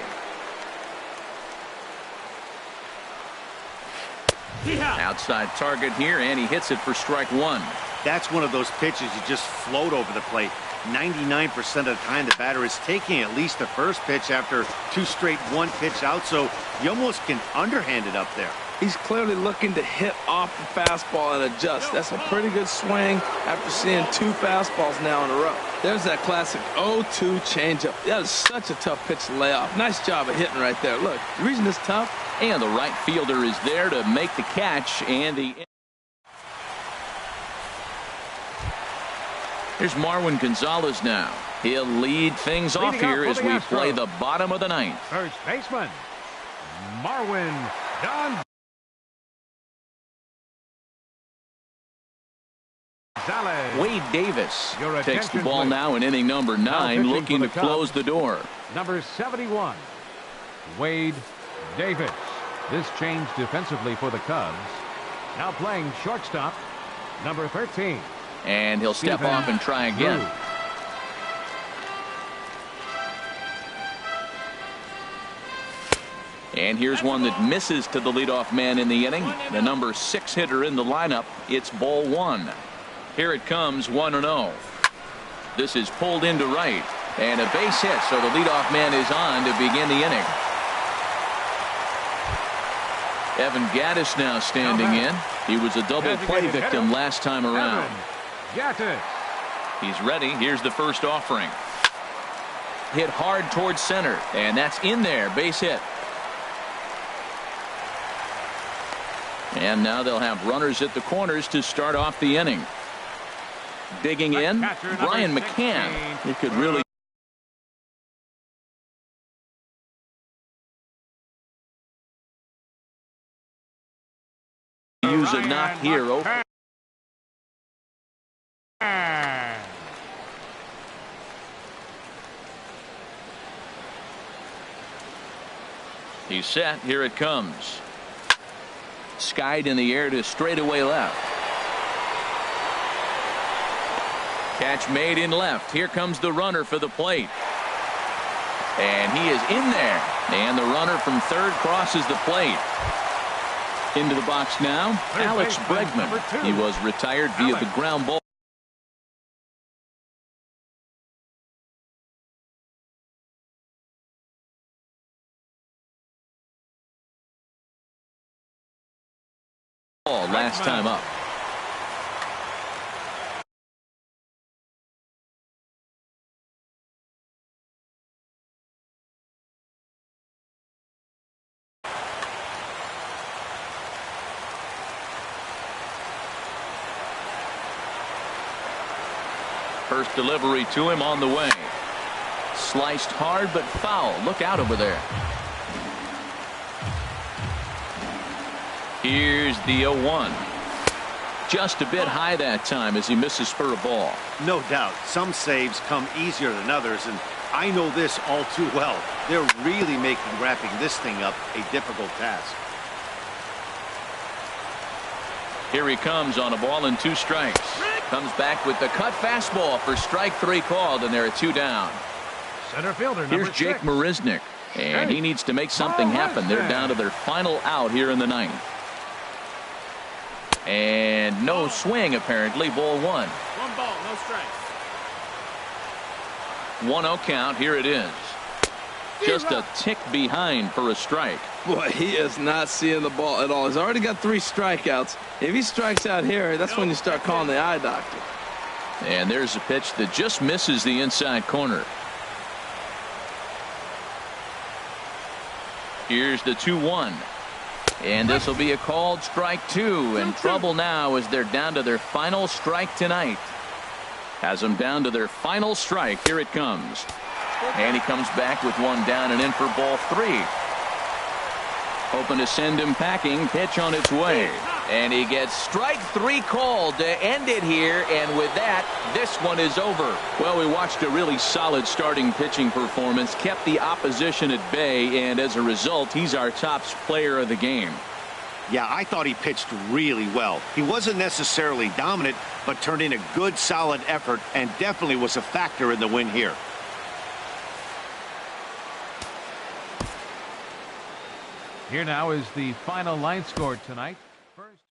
Outside target here, and he hits it for strike 1. That's one of those pitches you just float over the plate. 99% of the time the batter is taking at least the first pitch after 2 straight 1-pitch out, so you almost can underhand it up there. He's clearly looking to hit off the fastball and adjust. That's a pretty good swing after seeing 2 fastballs now in a row. There's that classic 0-2 changeup. That is such a tough pitch to lay off. Nice job of hitting right there. Look, the reason it's tough. And the right fielder is there to make the catch, and the... Here's Marwin Gonzalez now. He'll lead things off here as we play the bottom of the 9th. First baseman, Marwin Gonzalez. Wade Davis takes the ball now in inning number 9, looking to close the door. Number 71, Wade Davis. This change defensively for the Cubs. Now playing shortstop, number 13. And he'll step off and try again. And here's one that misses to the leadoff man in the inning. The number 6 hitter in the lineup. It's ball 1. Here it comes, 1-0. This is pulled into right. And a base hit, so the leadoff man is on to begin the inning. Evan Gattis now standing in. He was a double play victim last time around. He's ready. Here's the first offering. Hit hard towards center, and that's in there. Base hit. And now they'll have runners at the corners to start off the inning. Digging in, Brian McCann. He could really use a knock here. He's set. Here it comes. Skied in the air to straightaway left. Catch made in left. Here comes the runner for the plate. And he is in there. And the runner from third crosses the plate. Into the box now, Alex Bregman. He was retired via the ground ball. Last time up. First delivery to him on the way. Sliced hard but foul. Look out over there. Here's the 0-1. Just a bit high that time as he misses for a ball. No doubt. Some saves come easier than others, and I know this all too well. They're really making wrapping this thing up a difficult task. Here he comes on a ball and 2 strikes. Comes back with the cut fastball for strike 3 called, and there are 2 down. Center fielder, here's Jake Marisnick, and he needs to make something happen. They're down to their final out here in the 9th. And no swing, apparently. Ball 1. 1 ball, no strikes. 1-0 count. Here it is. Just a tick behind for a strike. Boy, he is not seeing the ball at all. He's already got 3 strikeouts. If he strikes out here, that's when you start calling the eye doctor. And there's a pitch that just misses the inside corner. Here's the 2-1. And this will be a called strike 2. In trouble now as they're down to their final strike tonight. Has them down to their final strike. Here it comes. And he comes back with 1 down and in for ball 3. Hoping to send him packing. Pitch on its way. And he gets strike 3 called to end it here. And with that, this one is over. Well, we watched a really solid starting pitching performance. Kept the opposition at bay. And as a result, he's our top player of the game. Yeah, I thought he pitched really well. He wasn't necessarily dominant, but turned in a good, solid effort and definitely was a factor in the win here. Here now is the final line score tonight. First.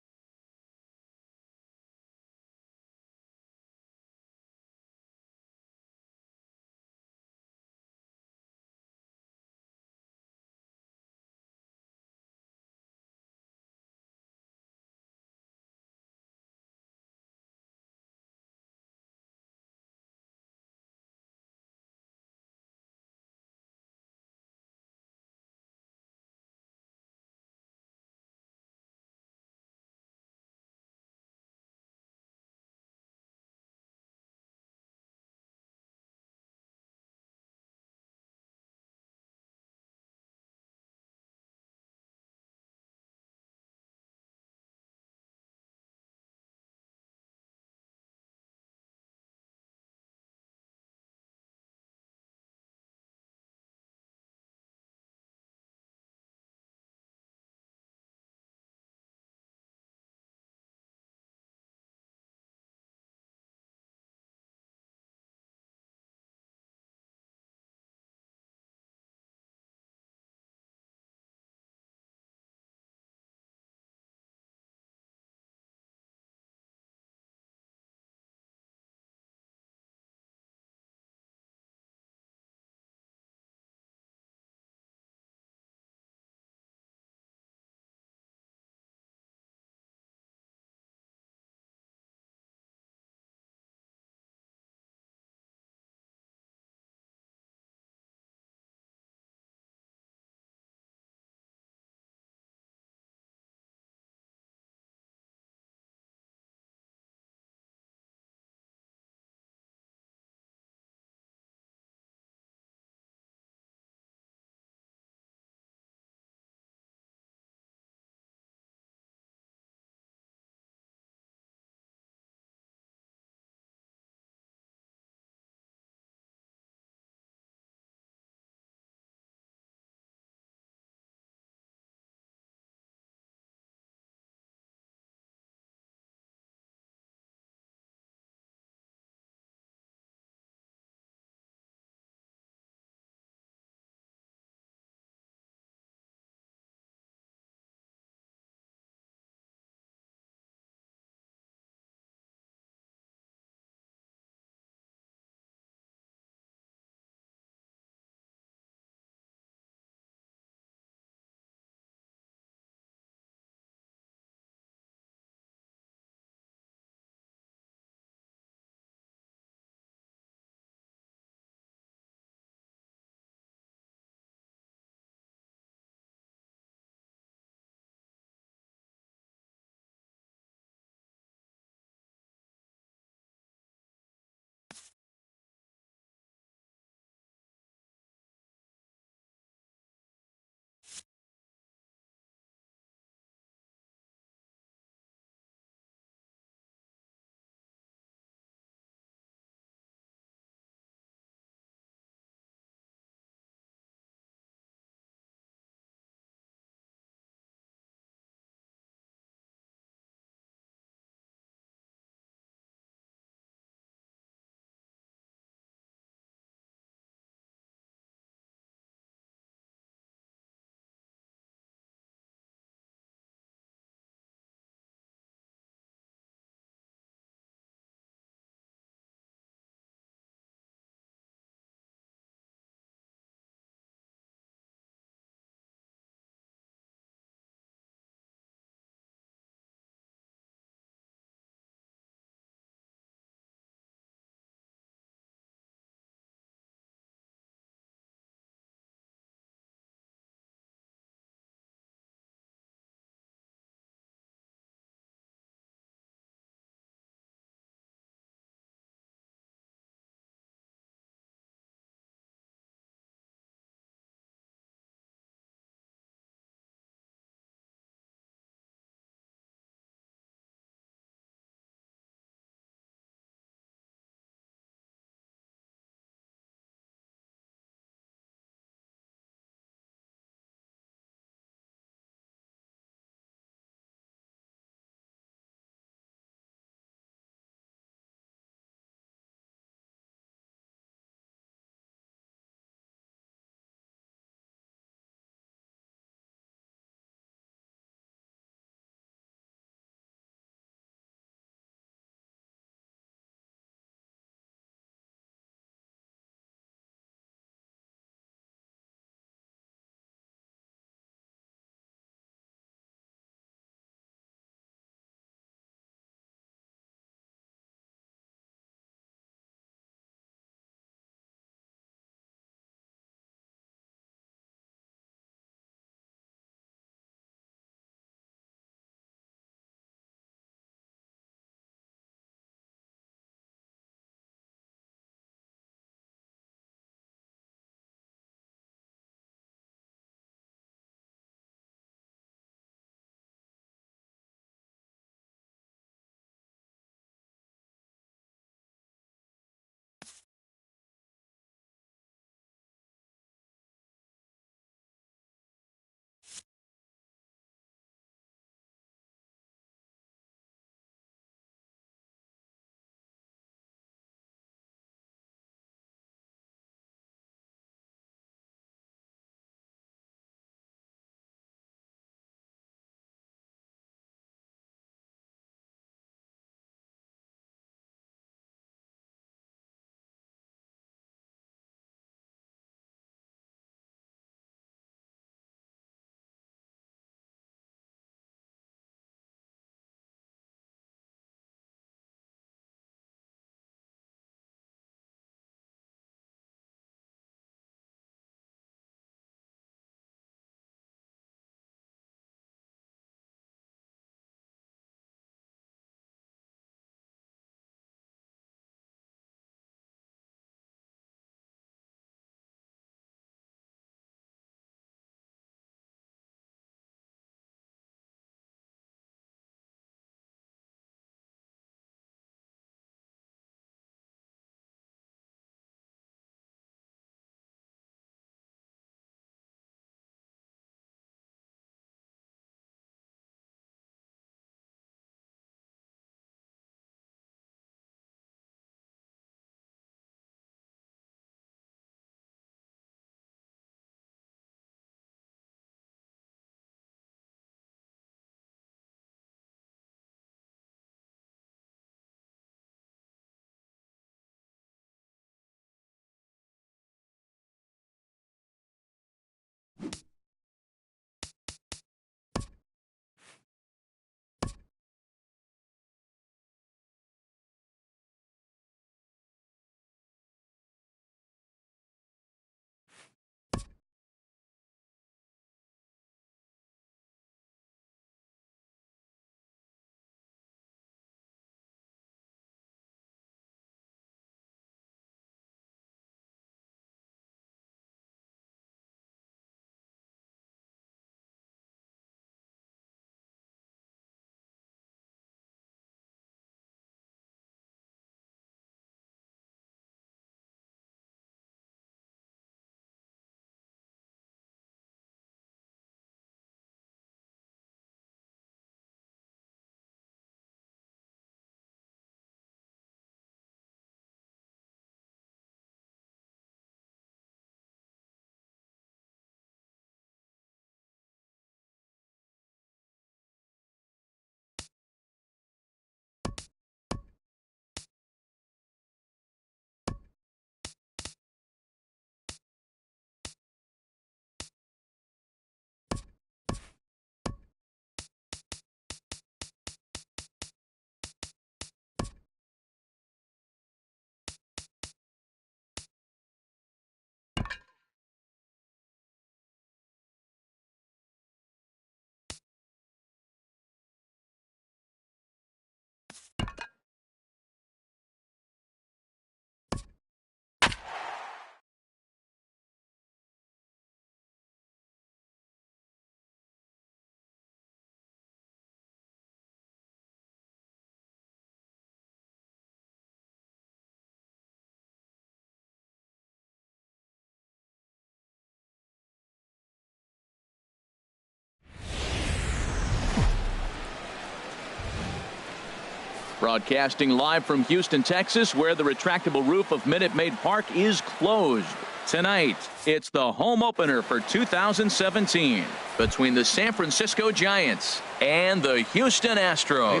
Broadcasting live from Houston, Texas, where the retractable roof of Minute Maid Park is closed. Tonight, it's the home opener for 2017 between the San Francisco Giants and the Houston Astros.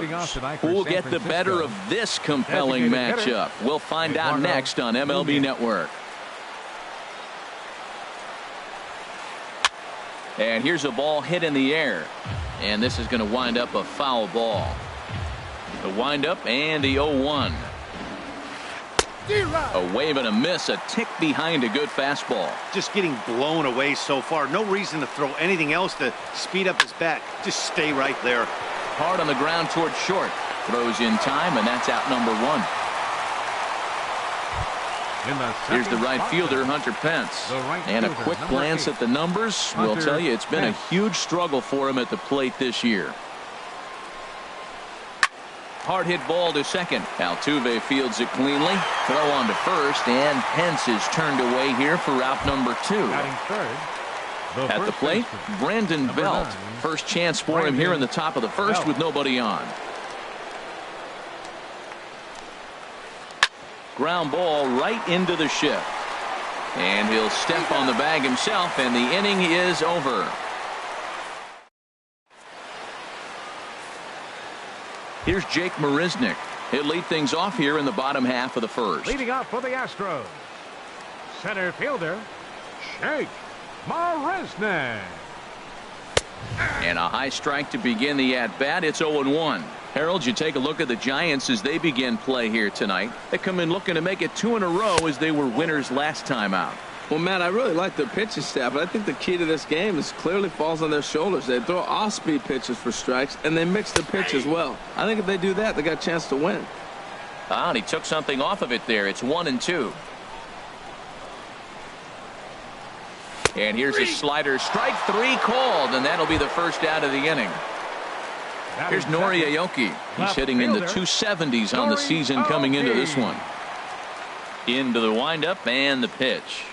Who will get the better of this compelling matchup? We'll find out next on MLB Network. And here's a ball hit in the air. And this is going to wind up a foul ball. The windup and the 0-1. A wave and a miss, a tick behind a good fastball. Just getting blown away so far. No reason to throw anything else to speed up his bat. Just stay right there. Hard on the ground towards short. Throws in time, and that's out number 1. Here's the right fielder, Hunter Pence. And a quick glance at the numbers will tell you it's been a huge struggle for him at the plate this year. Hard hit ball to second. Altuve fields it cleanly. Throw on to first, and Pence is turned away here for out number 2. At the plate, Brandon Belt. First chance for him here in the top of the first with nobody on. Ground ball right into the shift. And he'll step on the bag himself, and the inning is over. Here's Jake Marisnick. He'll lead things off here in the bottom half of the first. Leading off for the Astros, center fielder, Jake Marisnick. And a high strike to begin the at-bat. It's 0-1. Harold, you take a look at the Giants as they begin play here tonight. They come in looking to make it 2 in a row as they were winners last time out. Well, Matt, I really like their pitching staff, but I think the key to this game is clearly falls on their shoulders. They throw off-speed pitches for strikes, and they mix the pitch as well. I think if they do that, they got a chance to win. And he took something off of it there. It's 1-2. And here's a slider. Strike 3 called, and that'll be the first out of the inning. Here's Nori Aoki. He's hitting in the 270s on the season coming into this one. Into the windup and the pitch.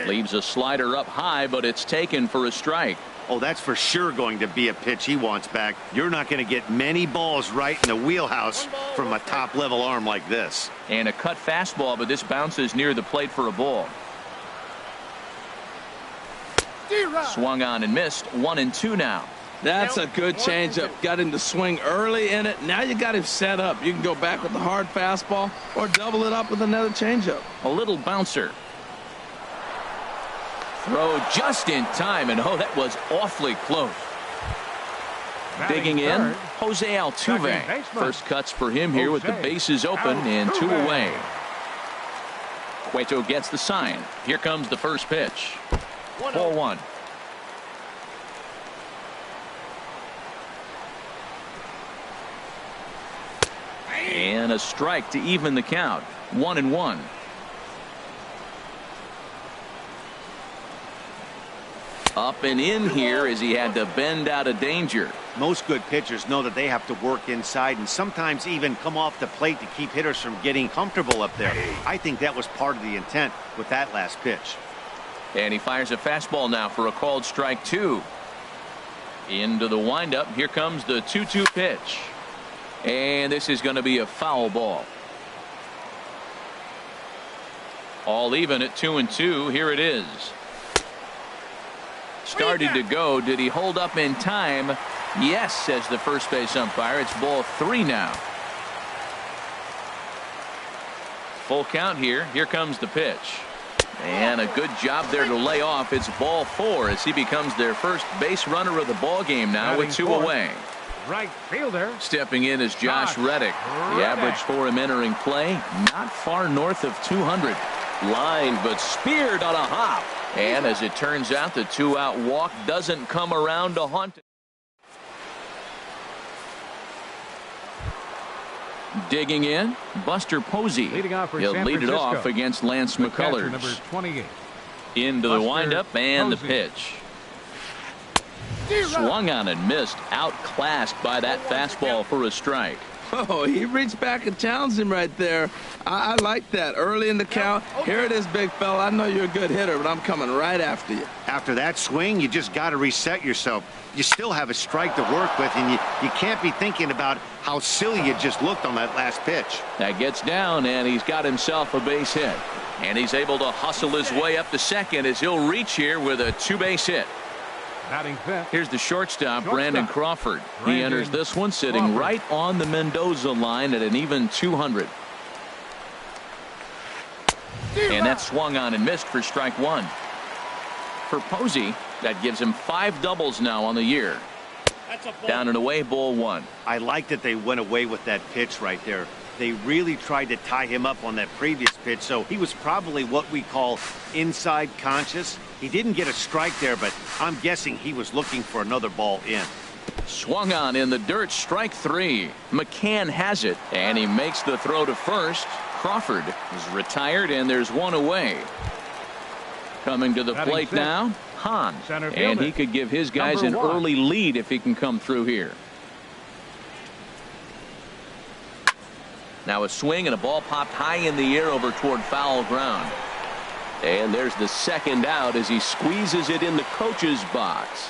Leaves a slider up high, but it's taken for a strike. Oh, that's for sure going to be a pitch he wants back. You're not going to get many balls right in the wheelhouse from a top-level arm like this. And a cut fastball, but this bounces near the plate for a ball. Swung on and missed. 1-2 now. That's a good changeup. Got him to swing early in it. Now you got him set up. You can go back with the hard fastball or double it up with another changeup. A little bouncer. Throw just in time, and oh, that was awfully close. Digging in, Jose Altuve. First cuts for him here with the bases open and 2 away. Cueto gets the sign. Here comes the first pitch. 4-1. And a strike to even the count. 1-1. Up and in here as he had to bend out of danger. Most good pitchers know that they have to work inside and sometimes even come off the plate to keep hitters from getting comfortable up there. I think that was part of the intent with that last pitch. And he fires a fastball now for a called strike 2. Into the windup. Here comes the 2-2 pitch. And this is going to be a foul ball. All even at 2-2. Here it is. Started to go. Did he hold up in time? Yes, says the first base umpire. It's ball 3 now. Full count here. Here comes the pitch. And a good job there to lay off. It's ball 4 as he becomes their first base runner of the ball game now with 2 away. Right fielder. Stepping in is Josh Reddick. The average for him entering play, not far north of 200. Line, but speared on a hop. And as it turns out, the 2-out walk doesn't come around to haunt it. Digging in, Buster Posey. He'll lead it off against Lance McCullers. Number 28. Into the windup and the pitch. Swung on and missed. Outclassed by that fastball for a strike. Oh, he reached back and challenged him right there. I like that. Early in the count. Here it is, big fella. I know you're a good hitter, but I'm coming right after you. After that swing, you just got to reset yourself. You still have a strike to work with, and you can't be thinking about how silly you just looked on that last pitch. That gets down, and he's got himself a base hit. And he's able to hustle his way up to second as he'll reach here with a two-base hit. Batting fifth. Here's the shortstop, Brandon Crawford. He enters this one sitting right on the Mendoza line at an even 200. And that swung on and missed for strike one. For Posey, that gives him 5 doubles now on the year. Down and away, ball one. I like that they went away with that pitch right there. They really tried to tie him up on that previous pitch, so he was probably what we call inside conscious. He didn't get a strike there, but I'm guessing he was looking for another ball in. Swung on in the dirt, strike 3. McCann has it, and he makes the throw to first. Crawford is retired, and there's one away. Coming to the plate now, Hahn, and he could give his guys an early lead if he can come through here. Now a swing and a ball popped high in the air over toward foul ground. And there's the second out as he squeezes it in the coach's box.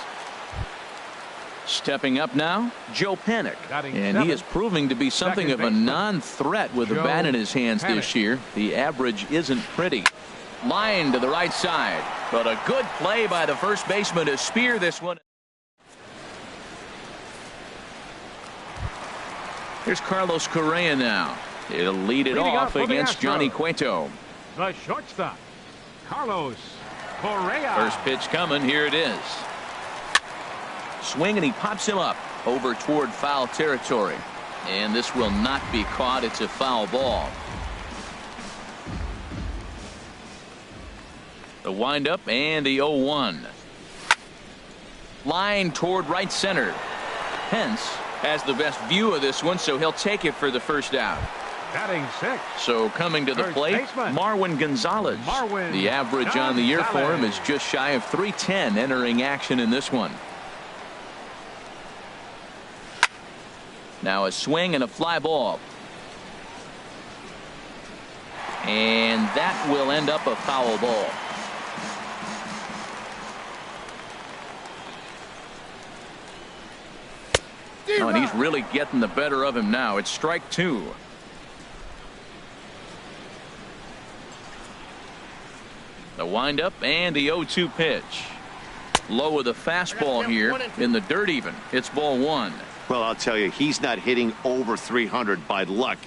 Stepping up now, Joe Panik. And he is proving to be something of a non-threat with the bat in his hands this year. The average isn't pretty. Line to the right side. But a good play by the first baseman to spear this one. Here's Carlos Correa now. He'll lead it off against Johnny Cueto. The shortstop, Carlos Correa. First pitch coming. Here it is. Swing, and he pops him up over toward foul territory. And this will not be caught. It's a foul ball. The windup and the 0-1. Line toward right center. Pence has the best view of this one, so he'll take it for the first out. Batting sixth. So coming to the plate, Marwin Gonzalez. The average on the year for him is just shy of 310 entering action in this one. Now a swing and a fly ball. And that will end up a foul ball. Oh, and he's really getting the better of him now. It's strike 2. The windup and the 0-2 pitch. Low with a fastball here in the dirt even. It's ball 1. Well, I'll tell you, he's not hitting over 300 by luck.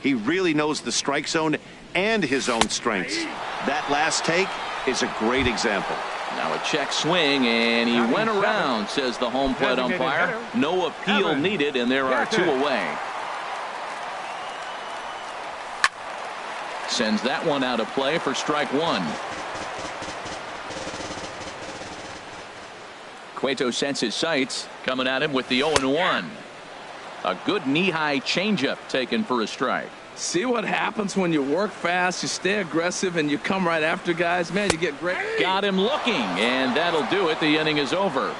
He really knows the strike zone and his own strengths. That last take is a great example. Now a check swing, and he went around, says the home plate umpire. No appeal needed, and there are 2 away. Sends that one out of play for strike 1. Cueto sets his sights, coming at him with the 0-1. A good knee-high changeup taken for a strike. See what happens when you work fast, you stay aggressive, and you come right after guys. Man, you get great. Got him looking, and that'll do it. The inning is over.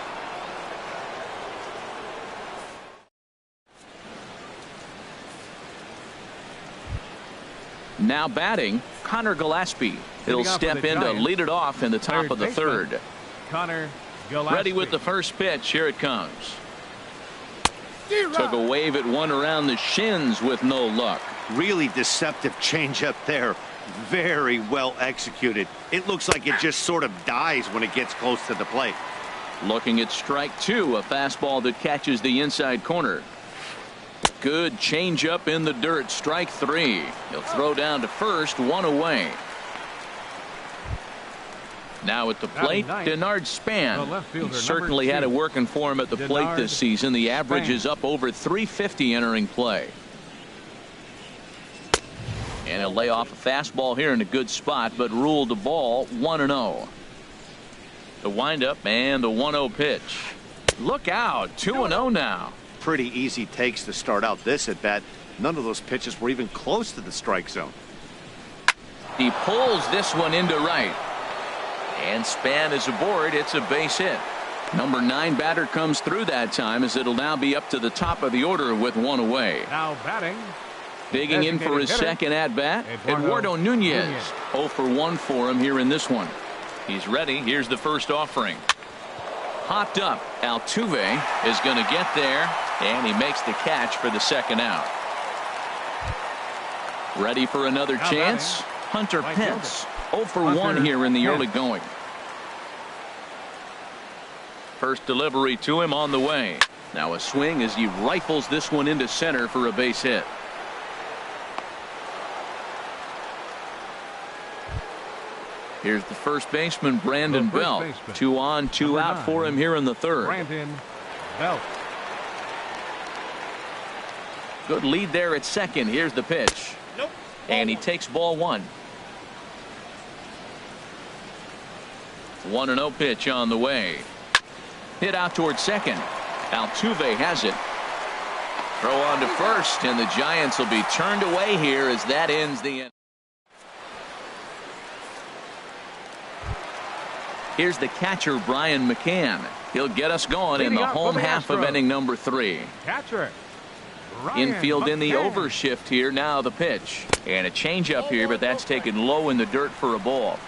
Now batting, Connor Gillespie. He'll step in to lead it off in the top of the third. Connor Gillespie. Ready with the first pitch. Here it comes. Took a wave at one around the shins with no luck. Really deceptive changeup there. Very well executed. It looks like it just sort of dies when it gets close to the plate. Looking at strike 2, a fastball that catches the inside corner. Good changeup in the dirt. Strike 3. He'll throw down to first, 1 away. Now at the plate, Denard Span. He certainly had it working for him at the plate this season. The average is up over 350 entering play. And he'll lay off a fastball here in a good spot, but ruled the ball 1-0. The windup and the 1-0 pitch. Look out, 2-0 now. Pretty easy takes to start out this at bat. None of those pitches were even close to the strike zone. He pulls this one into right. And Span is aboard. It's a base hit. Number 9 batter comes through that time, as it'll now be up to the top of the order with 1 away. Now batting. Digging in for his second at-bat, Eduardo Nunez. 0 for 1 for him here in this one. He's ready. Here's the first offering. Hopped up. Altuve is going to get there, and he makes the catch for the second out. Ready for another chance. Hunter Pence. 0 for 1 here in the early going. First delivery to him on the way. Now a swing as he rifles this one into center for a base hit. Here's the first baseman, Brandon Belt. 2 on, 2 out for him here in the third. Brandon Belt. Good lead there at second. Here's the pitch. Nope. And he takes ball 1. 1-0 pitch on the way. Hit out towards second. Altuve has it. Throw on to first, and the Giants will be turned away here as that ends the inning. Here's the catcher, Brian McCann. He'll get us going in the home half of inning number 3. Catcher. Infield in the overshift here. Now the pitch. And a changeup here, but that's taken low in the dirt for a ball.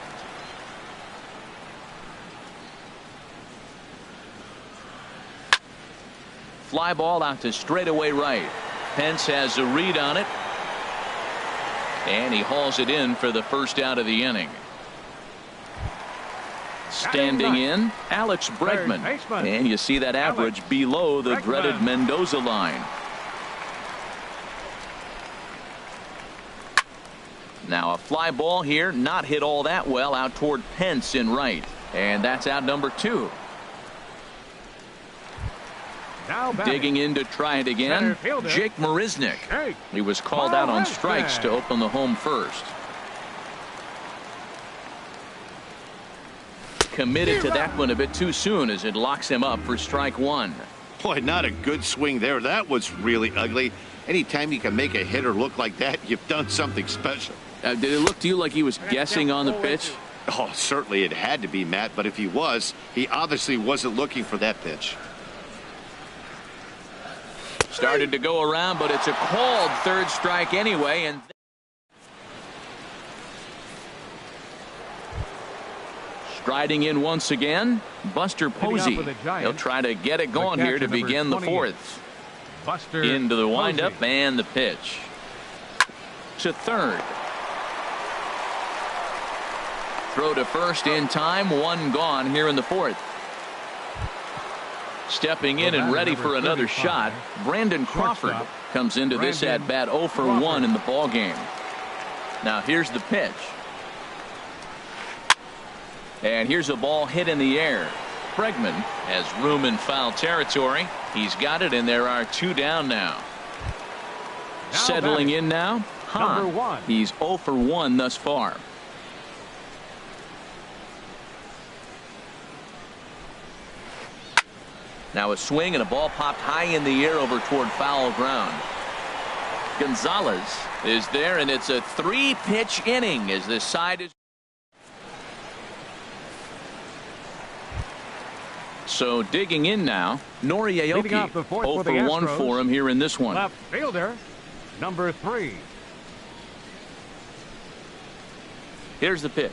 Fly ball out to straightaway right. Pence has a read on it. And he hauls it in for the first out of the inning. Standing in, Alex Bregman. And you see that average below the dreaded Mendoza line. Now a fly ball here, not hit all that well, out toward Pence in right. And that's out number 2. Now digging in to try it again, Jake Marisnick. He was called out on strikes to open the home first. Committed to that one a bit too soon as it locks him up for strike 1. Boy, not a good swing there. That was really ugly. Anytime you can make a hitter look like that, you've done something special. Did it look to you like he was guessing on the pitch? Oh, certainly it had to be, Matt, but if he was, he obviously wasn't looking for that pitch. Started to go around, but it's a called third strike anyway. And striding in once again, Buster Posey. He'll try to get it going here to begin the 4th. Buster into the windup and the pitch to third. Throw to first in time. 1 gone here in the 4th. Stepping in and ready for another shot, Brandon Crawford comes into this at bat 0 for 1 in the ball game. Now here's the pitch. And here's a ball hit in the air. Bregman has room in foul territory. He's got it, and there are 2 down now. Settling in now, Hahn. He's 0 for 1 thus far. Now a swing and a ball popped high in the air over toward foul ground. Gonzalez is there, and it's a 3-pitch inning as this side is. So digging in now, Nori Aoki. 0 for 1 for him here in this one. Left fielder, number 3. Here's the pitch.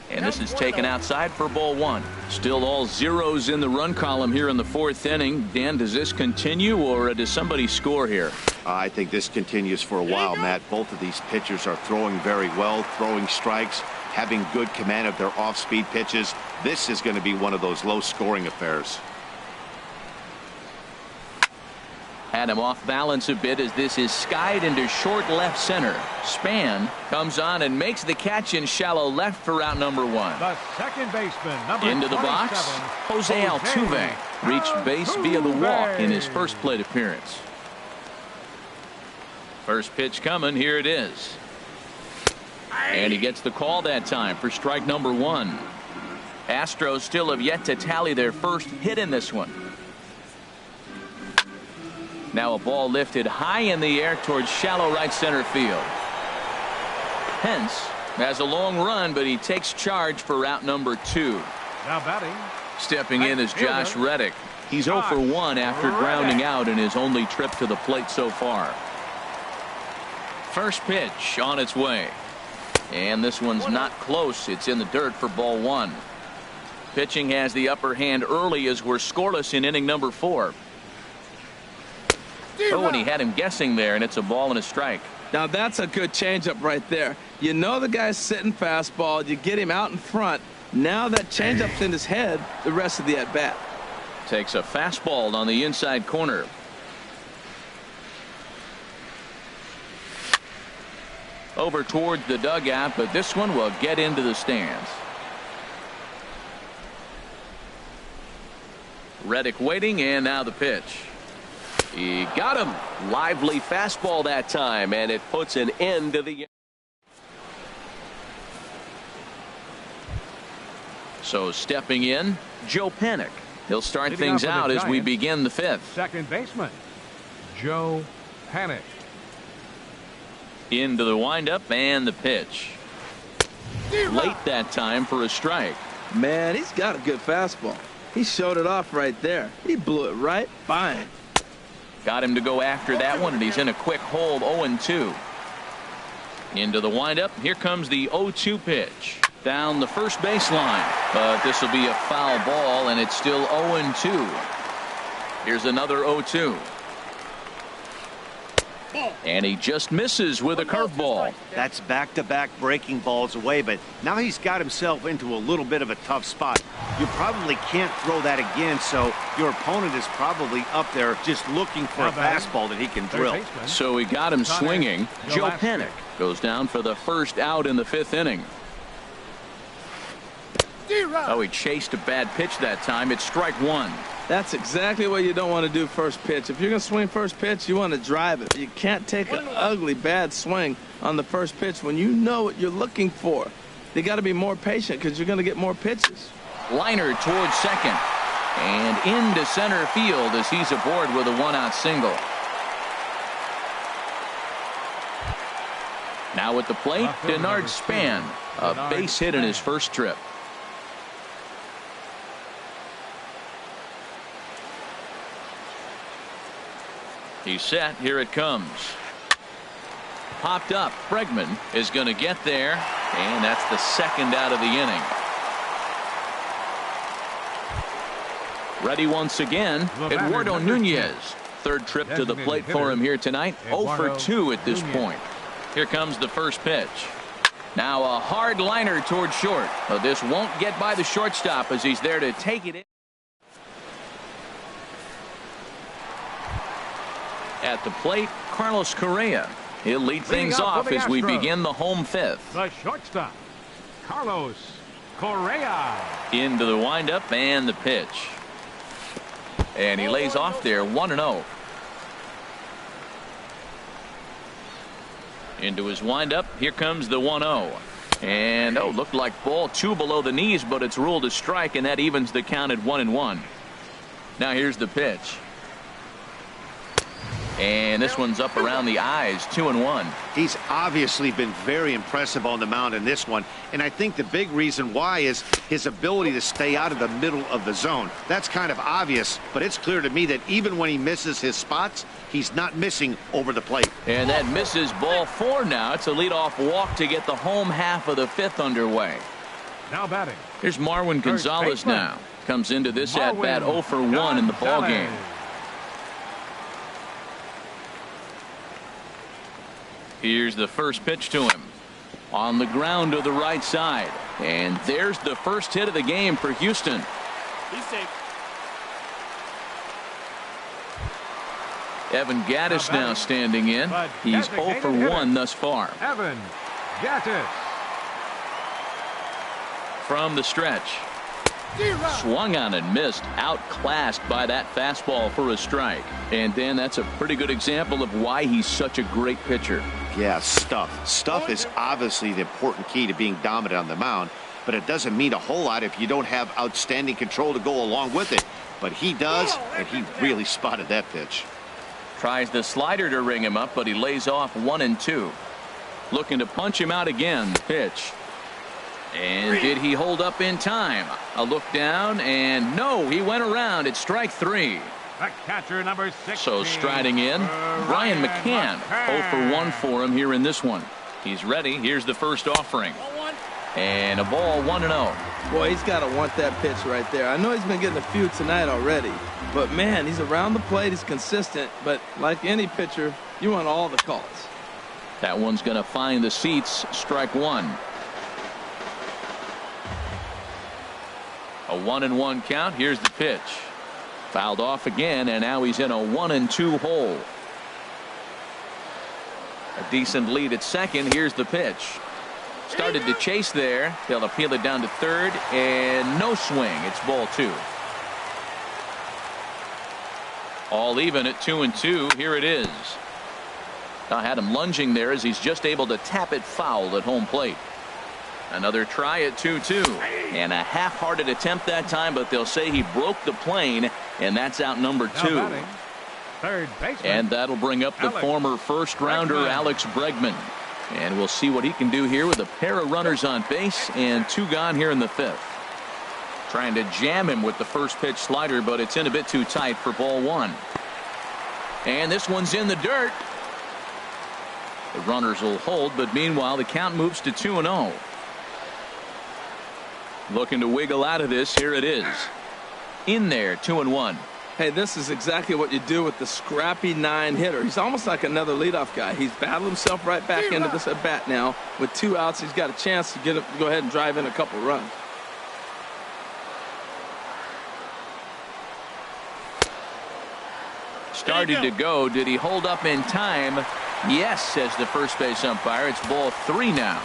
And this is taken outside for ball 1. Still all zeros in the run column here in the 4th inning. Dan, does this continue, or does somebody score here? I think this continues for a while, Matt. Both of these pitchers are throwing very well, throwing strikes, having good command of their off-speed pitches. This is going to be one of those low-scoring affairs. Had him off balance a bit as this is skied into short left center. Span comes on and makes the catch in shallow left for out number 1. The second baseman, number into the box, Jose Altuve reached base via the walk in his first plate appearance. First pitch coming. Here it is. And he gets the call that time for strike number 1. Astros still have yet to tally their first hit in this one. Now a ball lifted high in the air towards shallow right center field. Pence has a long run, but he takes charge for out number 2. Now batting. Stepping in is Josh Reddick. He's 0 for 1 after grounding out in his only trip to the plate so far. First pitch on its way. And this one's not close. It's in the dirt for ball 1. Pitching has the upper hand early as we're scoreless in inning number 4. Oh, and he had him guessing there, and it's a ball and a strike. Now that's a good changeup right there. You know the guy's sitting fastball. You get him out in front. Now that changeup's in his head the rest of the at-bat. Takes a fastball on the inside corner. Over towards the dugout, but this one will get into the stands. Reddick waiting, and now the pitch. He got him. Lively fastball that time, and it puts an end to the. So stepping in, Joe Panik. He'll start things out as we begin the 5th. Second baseman, Joe Panik. Into the windup and the pitch. Late that time for a strike. Man, he's got a good fastball. He showed it off right there. He blew it right by him. Got him to go after that one, and he's in a quick hold. 0-2. Into the windup. Here comes the 0-2 pitch. Down the first baseline. But this will be a foul ball, and it's still 0-2. Here's another 0-2. And he just misses with a curveball. That's back-to-back breaking balls away, but now he's got himself into a little bit of a tough spot. You probably can't throw that again, so your opponent is probably up there just looking for a fastball that he can drill. So he got him swinging. Joe Panik goes down for the first out in the 5th inning. Oh, he chased a bad pitch that time. It's strike 1. That's exactly what you don't want to do first pitch. If you're going to swing first pitch, you want to drive it. You can't take an ugly, bad swing on the first pitch when you know what you're looking for. You got to be more patient because you're going to get more pitches. Liner towards second. And into center field as he's aboard with a 1-out single. Now at the plate, Denard Span. A base hit in his first trip. He's set. Here it comes. Popped up. Bregman is going to get there, and that's the second out of the inning. Ready once again, Eduardo Nunez. Third trip to the plate for him here tonight. 0 for 2 at this point. Here comes the first pitch. Now a hard liner towards short. But this won't get by the shortstop as he's there to take it in. At the plate, Carlos Correa. He'll lead things off as we begin the home 5th. The shortstop, Carlos Correa. Into the windup and the pitch. And he lays off there 1-0. Into his windup. Here comes the 1-0. And looked like ball 2 below the knees, but it's ruled a strike, and that evens the count at 1-1. Now here's the pitch. And this one's up around the eyes, 2-1. He's obviously been very impressive on the mound in this one, and I think the big reason why is his ability to stay out of the middle of the zone. That's kind of obvious, but it's clear to me that even when he misses his spots, he's not missing over the plate. And that misses ball 4 now. It's a leadoff walk to get the home half of the 5th underway. Now batting. Here's Marwin Gonzalez now. Comes into this at-bat 0 for 1 in the ballgame. Here's the first pitch to him. On the ground to the right side. And there's the first hit of the game for Houston. He's safe. Evan Gattis now standing in. He's 0 for 1 thus far. Evan Gattis. From the stretch. Swung on and missed. Outclassed by that fastball for a strike. And Dan, that's a pretty good example of why he's such a great pitcher. Yeah, stuff. Stuff is obviously the important key to being dominant on the mound, but it doesn't mean a whole lot if you don't have outstanding control to go along with it. But he does, and he really spotted that pitch. Tries the slider to ring him up, but he lays off 1-2. Looking to punch him out again. Pitch. And did he hold up in time? A look down, and no, he went around. It's strike 3. The catcher, number 6. So striding in, Brian McCann. 0 for 1 for him here in this one. He's ready. Here's the first offering. And a ball 1-0. Boy, he's got to want that pitch right there. I know he's been getting a few tonight already, but man, he's around the plate. He's consistent, but like any pitcher, you want all the calls. That one's going to find the seats. Strike 1. A 1-1 count. Here's the pitch. Fouled off again, and now he's in a 1-2 hole. A decent lead at second. Here's the pitch. Started to chase there. They'll appeal it down to third, and no swing. It's ball 2. All even at 2-2. Here it is. I had him lunging there as he's just able to tap it foul at home plate. Another try at 2-2. And a half-hearted attempt that time, but they'll say he broke the plane, and that's out number 2. Third baseman. And that'll bring up the former first-rounder Alex Bregman. And we'll see what he can do here with a pair of runners on base and 2 gone here in the 5th. Trying to jam him with the first pitch slider, but it's in a bit too tight for ball 1. And this one's in the dirt. The runners will hold, but meanwhile the count moves to 2-0. Looking to wiggle out of this. Here it is. In there, 2-1. Hey, this is exactly what you do with the scrappy 9 hitter. He's almost like another leadoff guy. He's battled himself right back into this at bat now. With 2 outs, he's got a chance to go ahead and drive in a couple runs. Started to go. Did he hold up in time? Yes, says the first base umpire. It's ball 3 now.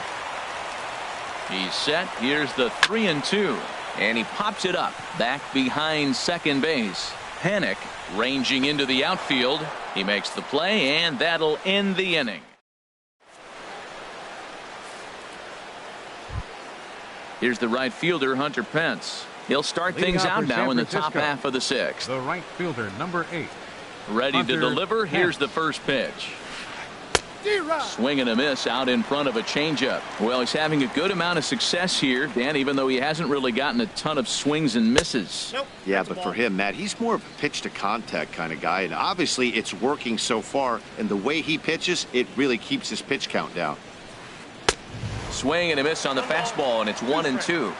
He's set. Here's the 3-2. And he pops it up back behind second base. Panic ranging into the outfield. He makes the play, and that'll end the inning. Here's the right fielder, Hunter Pence. He'll start things out now in the top half of the 6th. The right fielder, number 8. Ready to deliver. Here's the first pitch. Swing and a miss out in front of a changeup. Well, he's having a good amount of success here, Dan, even though he hasn't really gotten a ton of swings and misses. Yeah, but for him, Matt, he's more of a pitch to contact kind of guy, and obviously it's working so far, and the way he pitches, it really keeps his pitch count down. Swing and a miss on the fastball, and it's 1-2.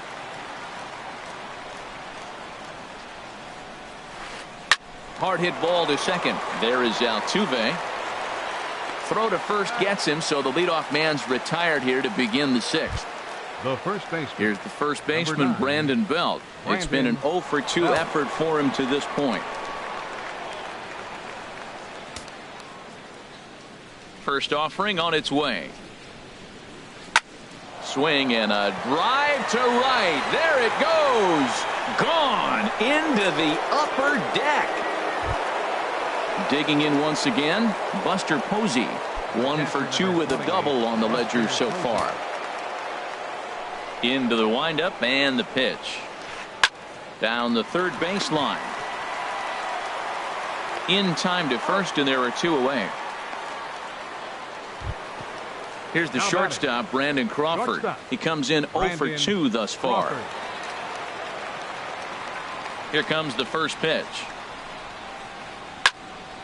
Hard hit ball to second. There is Altuve. Throw to first gets him, so the leadoff man's retired here to begin the 6th. The first baseman. Here's the first baseman, Brandon Belt. It's been an 0 for 2 effort for him to this point. First offering on its way. Swing and a drive to right. There it goes. Gone into the upper deck. Digging in once again, Buster Posey. 1 for 2 with a double on the ledger so far. Into the windup and the pitch. Down the third baseline. In time to first, and there are 2 away. Here's the shortstop, Brandon Crawford. He comes in 0 for 2 thus far. Here comes the first pitch.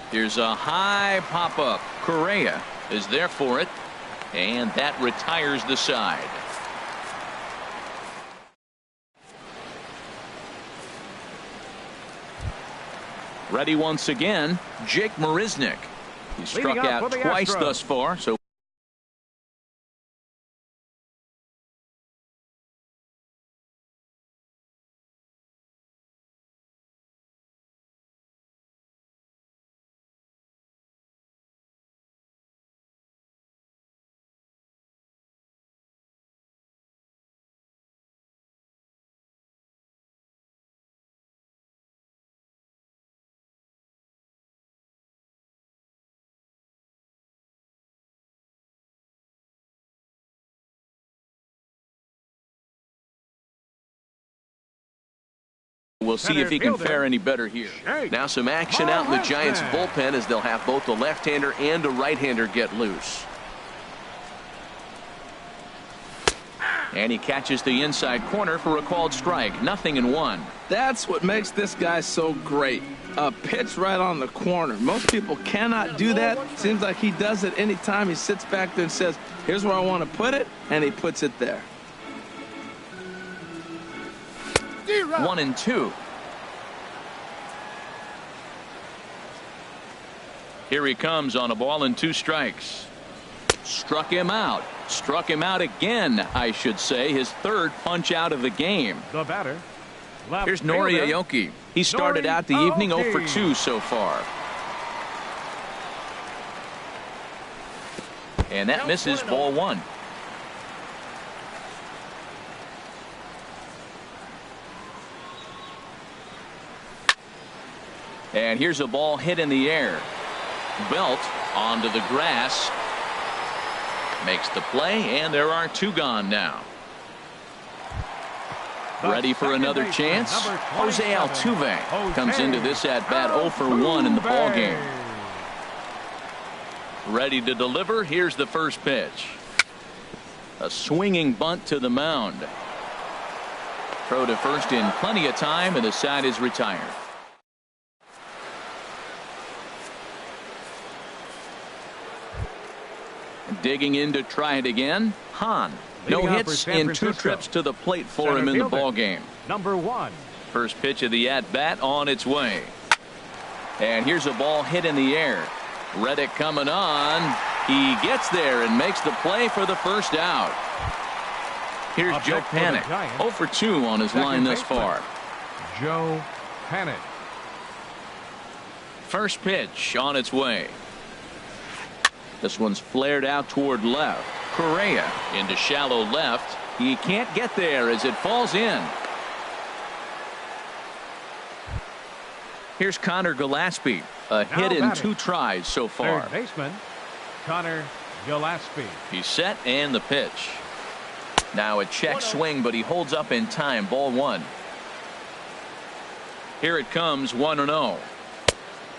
Here's a high pop-up. Correa is there for it, and that retires the side. Ready once again, Jake Marisnick. He struck out twice thus far, so we'll see if he can fare any better here. Now some action out in the Giants bullpen as they'll have both a left-hander and a right-hander get loose. And he catches the inside corner for a called strike. 0-1. That's what makes this guy so great. A pitch right on the corner. Most people cannot do that. Seems like he does it anytime he sits back there and says, here's where I want to put it, and he puts it there. 1-2. Here he comes on a ball and 2 strikes. Struck him out. Struck him out again, I should say. His 3rd punch out of the game. The batter. Here's Nori Aoki. He started out the evening 0 for 2 so far. And that misses, ball 1. And here's a ball hit in the air. Belt onto the grass. Makes the play, and there are 2 gone now. Ready for another chance? Jose Altuve comes into this at-bat 0 for 1 in the ballgame. Ready to deliver. Here's the first pitch. A swinging bunt to the mound. Throw to first in plenty of time, and the side is retired. Digging in to try it again. Hahn. No hits in 2 trips to the plate for him in the ballgame. Number 1. First pitch of the at-bat on its way. And here's a ball hit in the air. Reddick coming on. He gets there and makes the play for the first out. Here's Joe Panik. 0 for 2 on his line thus far. Joe Panik. First pitch on its way. This one's flared out toward left. Correa into shallow left. He can't get there as it falls in. Here's Connor Gillespie. A hit in 2 tries so far. Third baseman Connor Gillespie. He's set, and the pitch. Now a check swing, but he holds up in time. Ball 1. Here it comes, 1-0.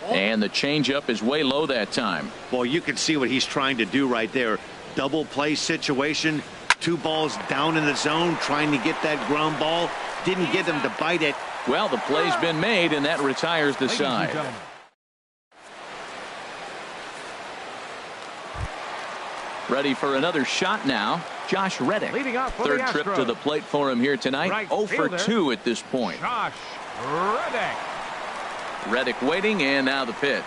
And the changeup is way low that time. Well, you can see what he's trying to do right there. Double play situation. 2 balls down in the zone, trying to get that ground ball. Didn't get him to bite it. Well, the play's been made, and that retires the side. Ready for another shot now. Josh Reddick. Third trip to the plate for him here tonight. Right 0 for 2 at this point. Josh Reddick. Reddick waiting, and now the pitch.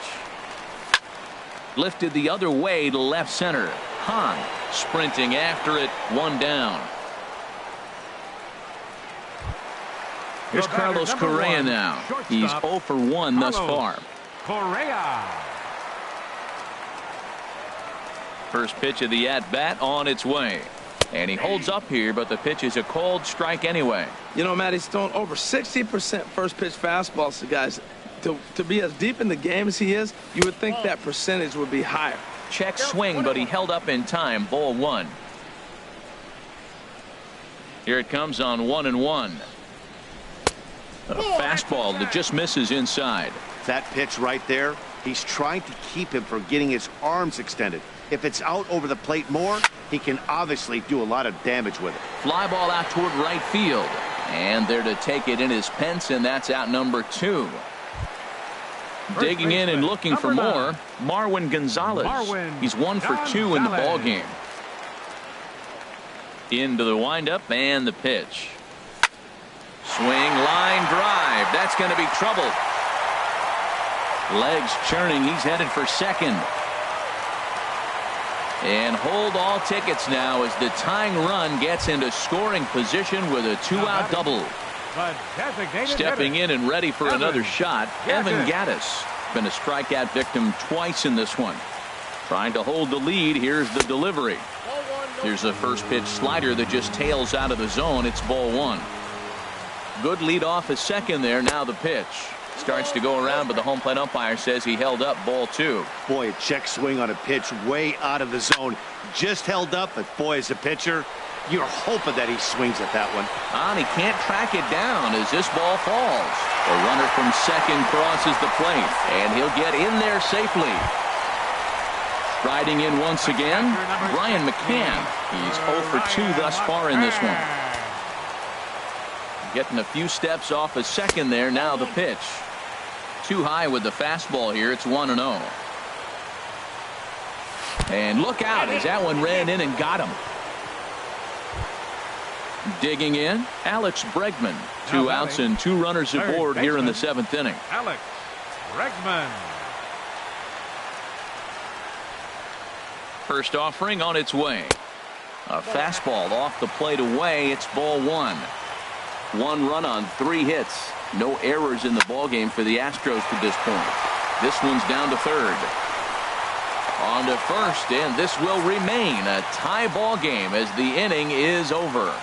Lifted the other way to left center. Hahn sprinting after it. 1 down. Here's Carlos Correa now. He's 0 for 1 thus far. Correa. First pitch of the at-bat on its way. And he holds up here, but the pitch is a called strike anyway. You know, Matt, he's thrown over 60% first pitch fastballs to guys. To be as deep in the game as he is, you would think that percentage would be higher. Check swing, but he held up in time. Ball 1. Here it comes on 1-1. A fastball that just misses inside. That pitch right there, he's trying to keep him from getting his arms extended. If it's out over the plate more, he can obviously do a lot of damage with it. Fly ball out toward right field. And there to take it in is Pence, and that's out number 2. Digging in and looking for more, Marwin Gonzalez. He's 1 for 2 in the ball game. Into the windup and the pitch. Swing, line drive. That's going to be trouble. Legs churning. He's headed for second. And hold all tickets now as the tying run gets into scoring position with a 2-out double. Stepping in and ready for another shot, Evan Gattis. Been a strikeout victim twice in this one. Trying to hold the lead. Here's the delivery. Here's a first pitch slider that just tails out of the zone. It's ball 1. Good lead off at second there. Now the pitch. Starts to go around, but the home plate umpire says he held up. Ball 2. Boy, a check swing on a pitch way out of the zone. Just held up, but boy, as a pitcher, you're hoping that he swings at that one. And he can't track it down as this ball falls. The runner from second crosses the plate, and he'll get in there safely. Riding in once again, Brian McCann. He's 0 for 2 thus far in this one. Getting a few steps off a second there. Now the pitch. Too high with the fastball here. It's 1-0. And look out as that one ran in and got him. Digging in, Alex Bregman. 2 outs and 2 runners aboard here in the 7th inning. Alex Bregman. First offering on its way. A fastball off the plate away. It's ball 1. 1 run on 3 hits. No errors in the ballgame for the Astros to this point. This one's down to third. On to first, and this will remain a tie ball game as the inning is over.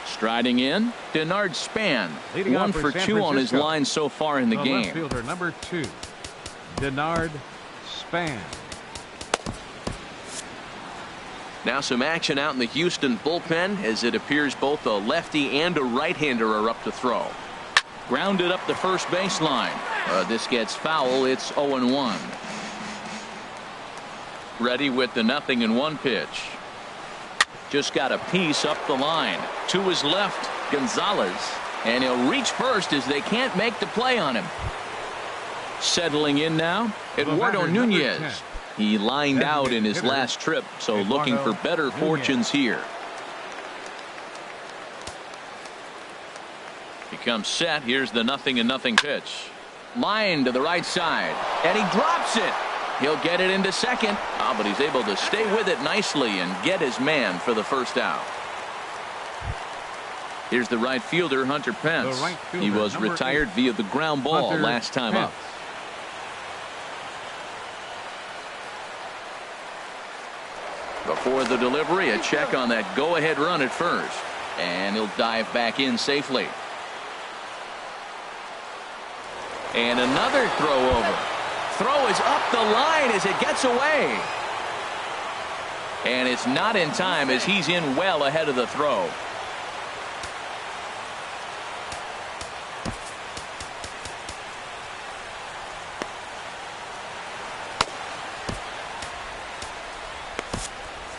Striding in, Denard Span. 1 for 2 on his line so far in the game. Left fielder number 2, Denard Span. Now some action out in the Houston bullpen as it appears both a lefty and a right-hander are up to throw. Grounded up the first baseline. This gets foul. It's 0-1. Ready with the 0-1 pitch. Just got a piece up the line. To his left, Gonzalez. And he'll reach first as they can't make the play on him. Settling in now, Eduardo Nunez. He lined out in his last trip, so looking for better fortunes here. He comes set. Here's the 0-0 pitch. Line to the right side, and he drops it. He'll get it into second, but he's able to stay with it nicely and get his man for the first out. Here's the right fielder, Hunter Pence. He was retired via the ground ball last time up. Before the delivery, a check on that go-ahead run at first. And he'll dive back in safely. And another throw over. Throw is up the line as it gets away. And it's not in time as he's in well ahead of the throw.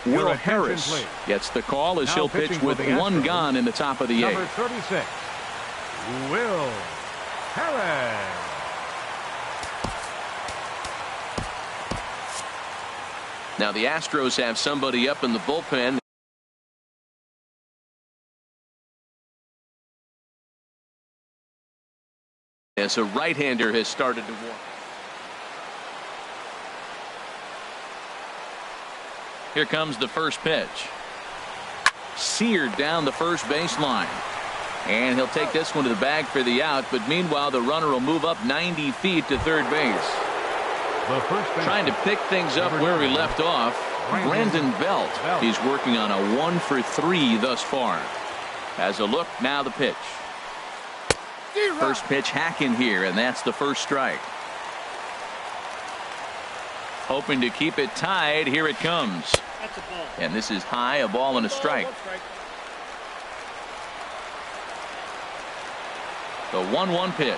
Will Harris gets the call as he'll pitch with 1 gone in the top of the 8th. Number 36, Will Harris. Now the Astros have somebody up in the bullpen. As a right-hander has started to warm. Here comes the first pitch. Seared down the first baseline. And he'll take this one to the bag for the out, but meanwhile the runner will move up 90 feet to third base. Trying to pick things up where we left off, Brandon Belt. He's working on a 1 for 3 thus far. As a look, now the pitch. First pitch hacking here, and that's the first strike. Hoping to keep it tied. Here it comes. That's a ball. And this is high, a ball and a strike. The 1-1 pitch.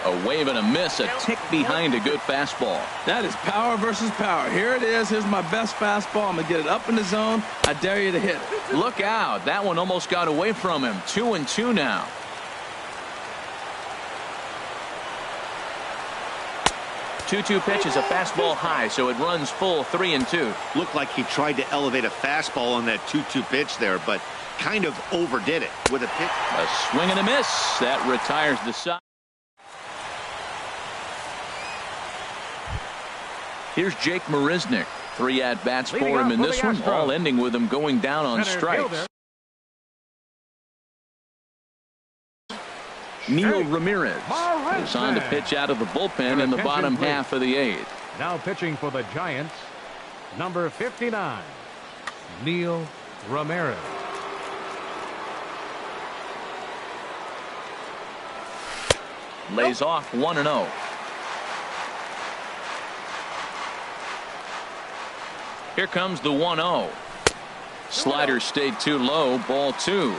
A wave and a miss, a tick behind a good fastball. That is power versus power. Here it is. Here's my best fastball. I'm going to get it up in the zone. I dare you to hit it. Look out. That one almost got away from him. 2-2 now. Two-two pitch is a fastball high, so it runs full 3-2. Looked like he tried to elevate a fastball on that 2-2 pitch there, but kind of overdid it with a pitch. A swing and a miss. That retires the side. Here's Jake Marisnick. 3 at-bats for him in this one, all ending with him going down on strikes. Neil Ramirez is on to pitch out of the bullpen in the bottom half of the 8th. Now pitching for the Giants, number 59, Neil Ramirez. Lays off 1-0. Here comes the 1-0. Slider stayed too low. Ball 2.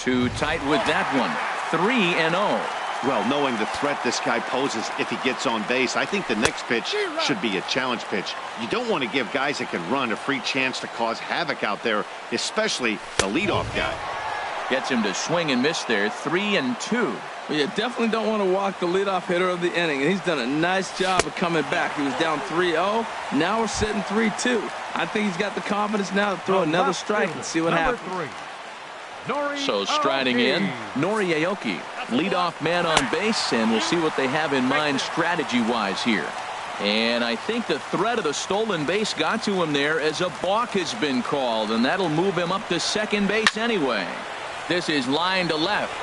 Too tight with that one. 3-0. Well, knowing the threat this guy poses if he gets on base, I think the next pitch should be a challenge pitch. You don't want to give guys that can run a free chance to cause havoc out there, especially the leadoff guy. Gets him to swing and miss there. 3-2. Well, you definitely don't want to walk the leadoff hitter of the inning, and he's done a nice job of coming back. He was down 3-0. Now we're sitting 3-2. I think he's got the confidence now to throw another strike and see what happens. So striding in, Nori Aoki, leadoff man on base, and we'll see what they have in mind strategy-wise here. And I think the threat of the stolen base got to him there as a balk has been called, and that'll move him up to second base anyway. This is line to left.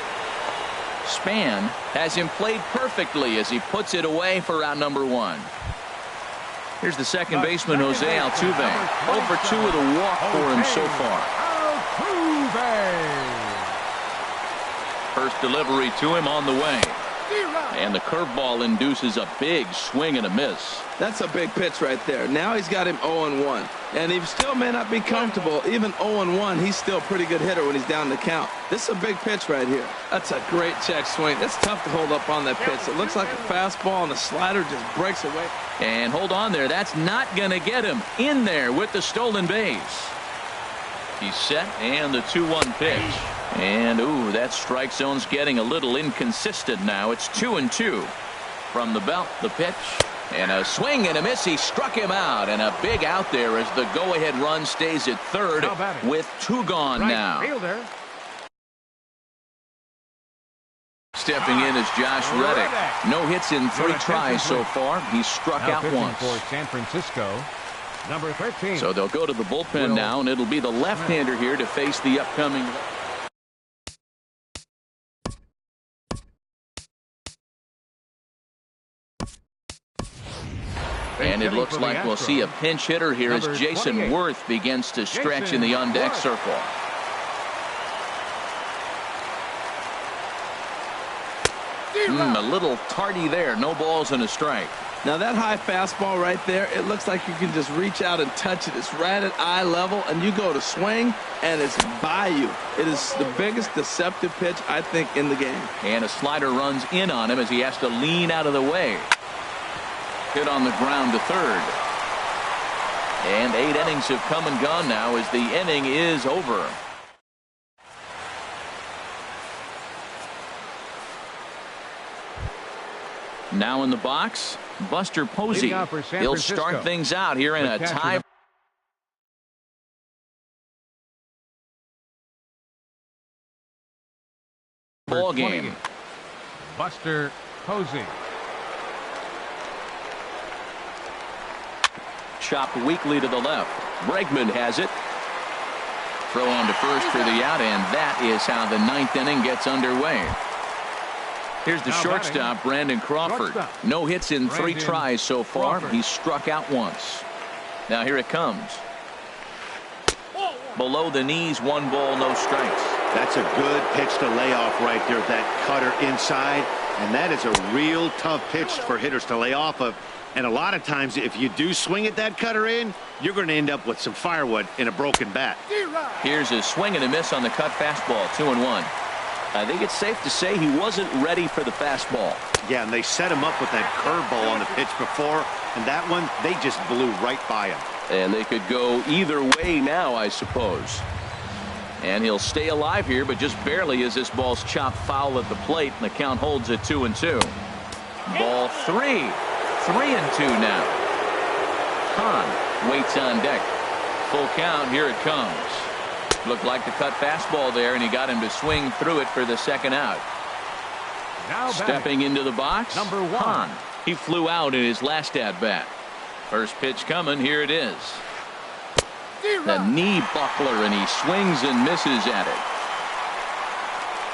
Span has him played perfectly as he puts it away for out number 1. Here's the second baseman, Jose Altuve. 0 for 2 with a walk for him so far. First delivery to him on the way. And the curveball induces a big swing and a miss. That's a big pitch right there. Now he's got him 0-1. And he still may not be comfortable. Even 0-1, he's still a pretty good hitter when he's down the count. This is a big pitch right here. That's a great check swing. It's tough to hold up on that pitch. It looks like a fastball, and the slider just breaks away. And hold on there. That's not going to get him in there with the stolen base. He's set, and the 2-1 pitch. And, ooh, that strike zone's getting a little inconsistent now. It's 2-2 from the belt. The pitch, and a swing and a miss. He struck him out, and a big out there as the go-ahead run stays at third with 2 gone now. Stepping in is Josh Reddick. No hits in 3 tries so far. He's struck out once. For San Francisco, number 13. So they'll go to the bullpen now, and it'll be the left-hander here to face the upcoming. And it looks like we'll see a pinch hitter here as Jason Worth begins to stretch in the on-deck circle. A little tardy there. No balls and a strike. Now that high fastball right there, it looks like you can just reach out and touch it. It's right at eye level, and you go to swing, and it's by you. It is the biggest deceptive pitch, I think, in the game. And a slider runs in on him as he has to lean out of the way. Hit on the ground to third. And 8 innings have come and gone now as the inning is over. Now in the box, Buster Posey. He'll start things out here in a tie. Ball game. Buster Posey. Chopped weakly to the left. Bregman has it. Throw on to first for the out, and that is how the 9th inning gets underway. Here's the shortstop, Brandon Crawford. No hits in 3 tries so far. He's struck out once. Now here it comes. Below the knees, 1 ball, no strikes. That's a good pitch to lay off right there. That cutter inside, and that is a real tough pitch for hitters to lay off of. And a lot of times, if you do swing at that cutter in, you're going to end up with some firewood in a broken bat. Here's a swing and a miss on the cut fastball, 2-1. I think it's safe to say he wasn't ready for the fastball. Yeah, and they set him up with that curveball on the pitch before, and that one, they just blew right by him. And they could go either way now, I suppose. And he'll stay alive here, but just barely as this ball's chopped foul at the plate, and the count holds at 2-2. Ball 3. 3-2 now. Hahn waits on deck. Full count. Here it comes. Looked like the cut fastball there, and he got him to swing through it for the second out. Now stepping into the box, number 1. Hahn. He flew out in his last at bat. First pitch coming. Here it is. The knee buckler, and he swings and misses at it.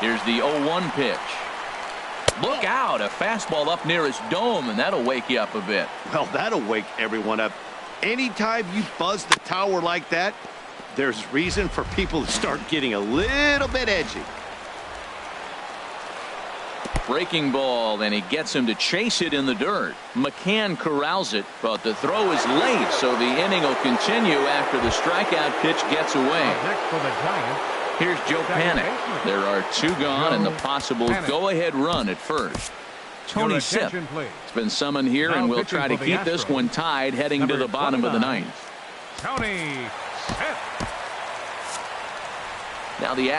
Here's the 0-1 pitch. Look out, a fastball up near his dome, and that'll wake you up a bit. Well, that'll wake everyone up. Anytime you buzz the tower like that, there's reason for people to start getting a little bit edgy. Breaking ball, and he gets him to chase it in the dirt. McCann corrals it, but the throw is late, so the inning will continue after the strikeout pitch gets away. Next for the Giants, Here's Joe Panic. There are 2 gone and the possible go-ahead run at first. Tony Sipp has been summoned here and will try to keep this one tied heading to the bottom of the 9th. Tony Sipp. Now the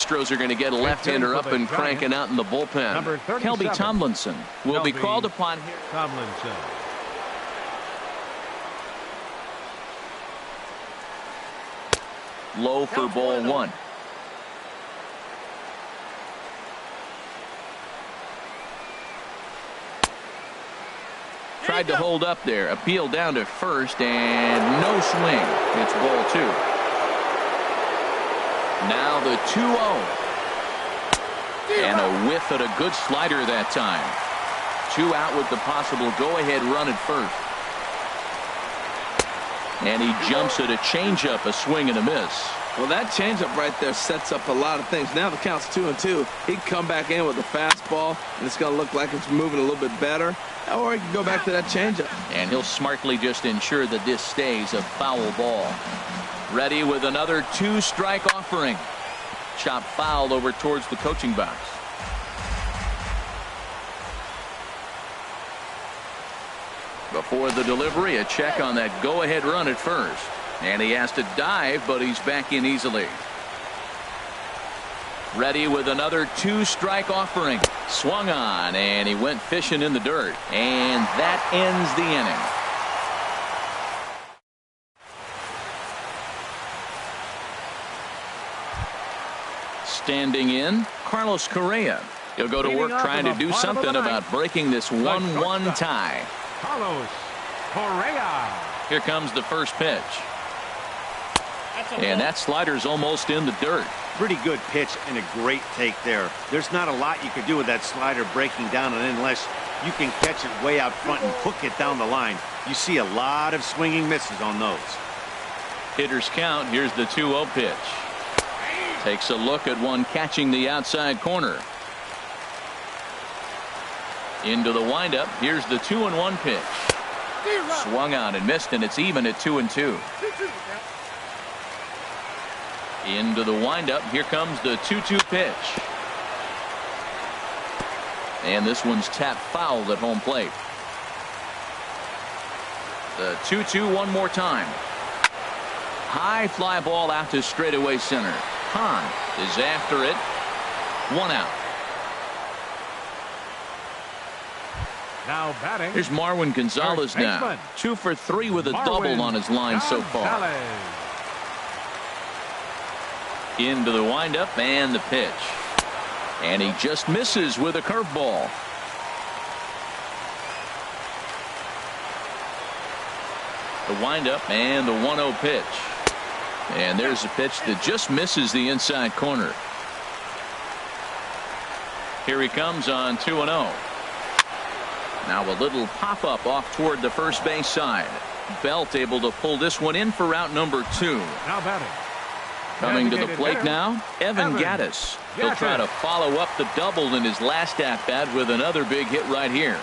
Astros are going to get a left-hander up and cranking out in the bullpen. Kelby Tomlinson will be called upon here. Tomlinson. Low for ball 1. Tried to hold up there. Appeal down to first and no swing. It's ball 2. Now the 2-0. And a whiff at a good slider that time. 2 out with the possible go-ahead run at first. And he jumps at a changeup, a swing and a miss. Well, that changeup right there sets up a lot of things. Now the count's 2-2. He can come back in with a fastball, and it's going to look like it's moving a little bit better. Or he can go back to that changeup. And he'll smartly just ensure that this stays a foul ball. Ready with another 2-strike offering. Chop foul over towards the coaching box. Before the delivery, a check on that go-ahead run at first. And he has to dive, but he's back in easily. Ready with another 2-strike offering. Swung on, and he went fishing in the dirt. And that ends the inning. Standing in, Carlos Correa. He'll go to work trying to do something about breaking this 1-1 tie. Carlos Correa. Here comes the first pitch. And that slider's almost in the dirt. Pretty good pitch and a great take there. There's not a lot you could do with that slider breaking down and in unless you can catch it way out front and hook it down the line. You see a lot of swinging misses on those. Hitters count. Here's the 2-0 pitch. Takes a look at one catching the outside corner. Into the windup. Here's the 2-1 pitch. Swung on and missed, and it's even at 2-2. Into the windup. Here comes the 2-2 pitch. And this one's tapped foul at home plate. The 2-2 one more time. High fly ball out to straightaway center. Hahn is after it. 1 out. Now batting. Here's Marwin Gonzalez now. 2 for 3 with a double on his line so far. Into the windup and the pitch. And he just misses with a curveball. The windup and the 1-0 pitch. And there's a pitch that just misses the inside corner. Here he comes on 2-0. Now a little pop-up off toward the first base side. Belt able to pull this one in for out number 2. Now batting. Coming to the plate now, Evan Gattis. He'll try to follow up the double in his last at-bat with another big hit right here.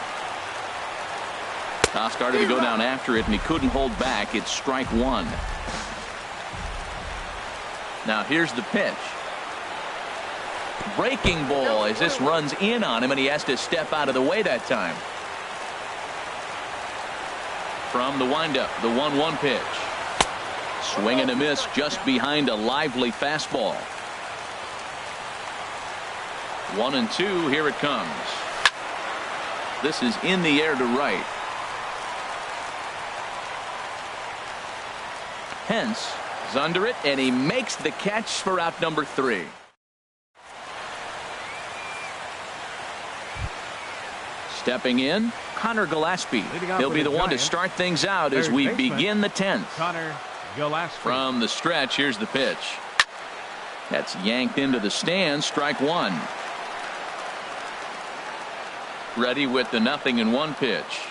Started to go down after it, and he couldn't hold back. It's strike 1. Now here's the pitch. Breaking ball as this runs in on him, and he has to step out of the way that time. From the windup, the 1-1 pitch. Swing and a miss just behind a lively fastball. 1-2. Here it comes. This is in the air to right. Hence is under it, and he makes the catch for out number 3. Stepping in, Connor Gillespie. He'll be the one to start things out as we begin the 10th. Connor Gillespie. From the stretch, here's the pitch. That's yanked into the stand. Strike 1. Ready with the 0-1 pitch.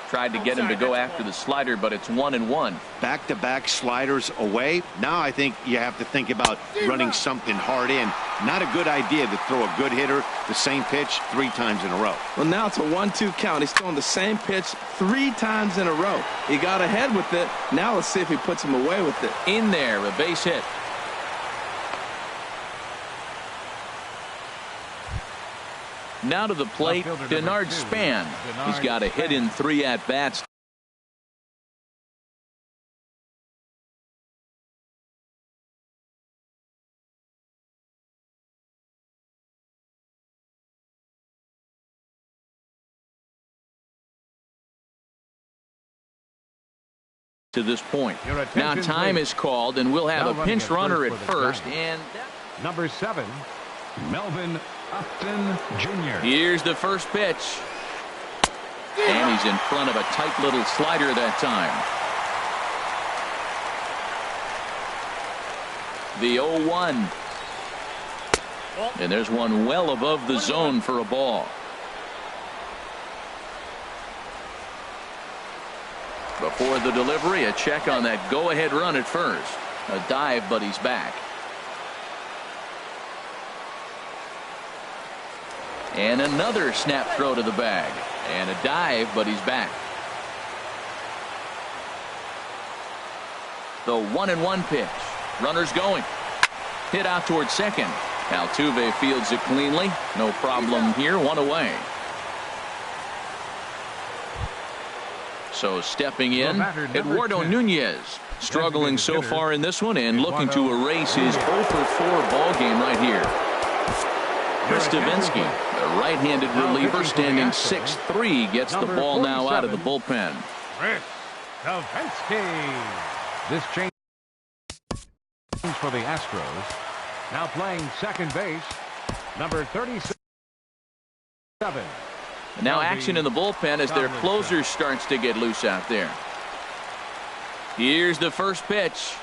Tried to get him to go after the slider, but it's 1-1. Back-to-back sliders away. Now I think you have to think about running something hard in. Not a good idea to throw a good hitter the same pitch 3 times in a row. Well, now it's a 1-2 count. He's throwing the same pitch 3 times in a row. He got ahead with it. Now let's see if he puts him away with it. In there, a base hit. Now to the plate, Denard Span. He's got a hit in 3 at-bats. To this point. Now time is called, and we'll have a pinch runner at first. And number 7, Melvin Upton Jr. Here's the first pitch. And he's in front of a tight little slider that time. The 0-1. And there's one well above the zone for a ball. Before the delivery, a check on that go-ahead run at first. A dive, but he's back. And another snap throw to the bag. And a dive, but he's back. The 1-1 pitch. Runners going. Hit out towards second. Altuve fields it cleanly. No problem here. 1 away. So stepping in, Eduardo Nunez. Struggling so far in this one and looking to erase his 0-for-4 ball game right here. Chris Davinsky, the right-handed reliever, standing 6'3", gets the ball now out of the bullpen. Chris Davinsky. This change for the Astros. Now playing second base, number 37. Now action in the bullpen as their closer starts to get loose out there. Here's the first pitch.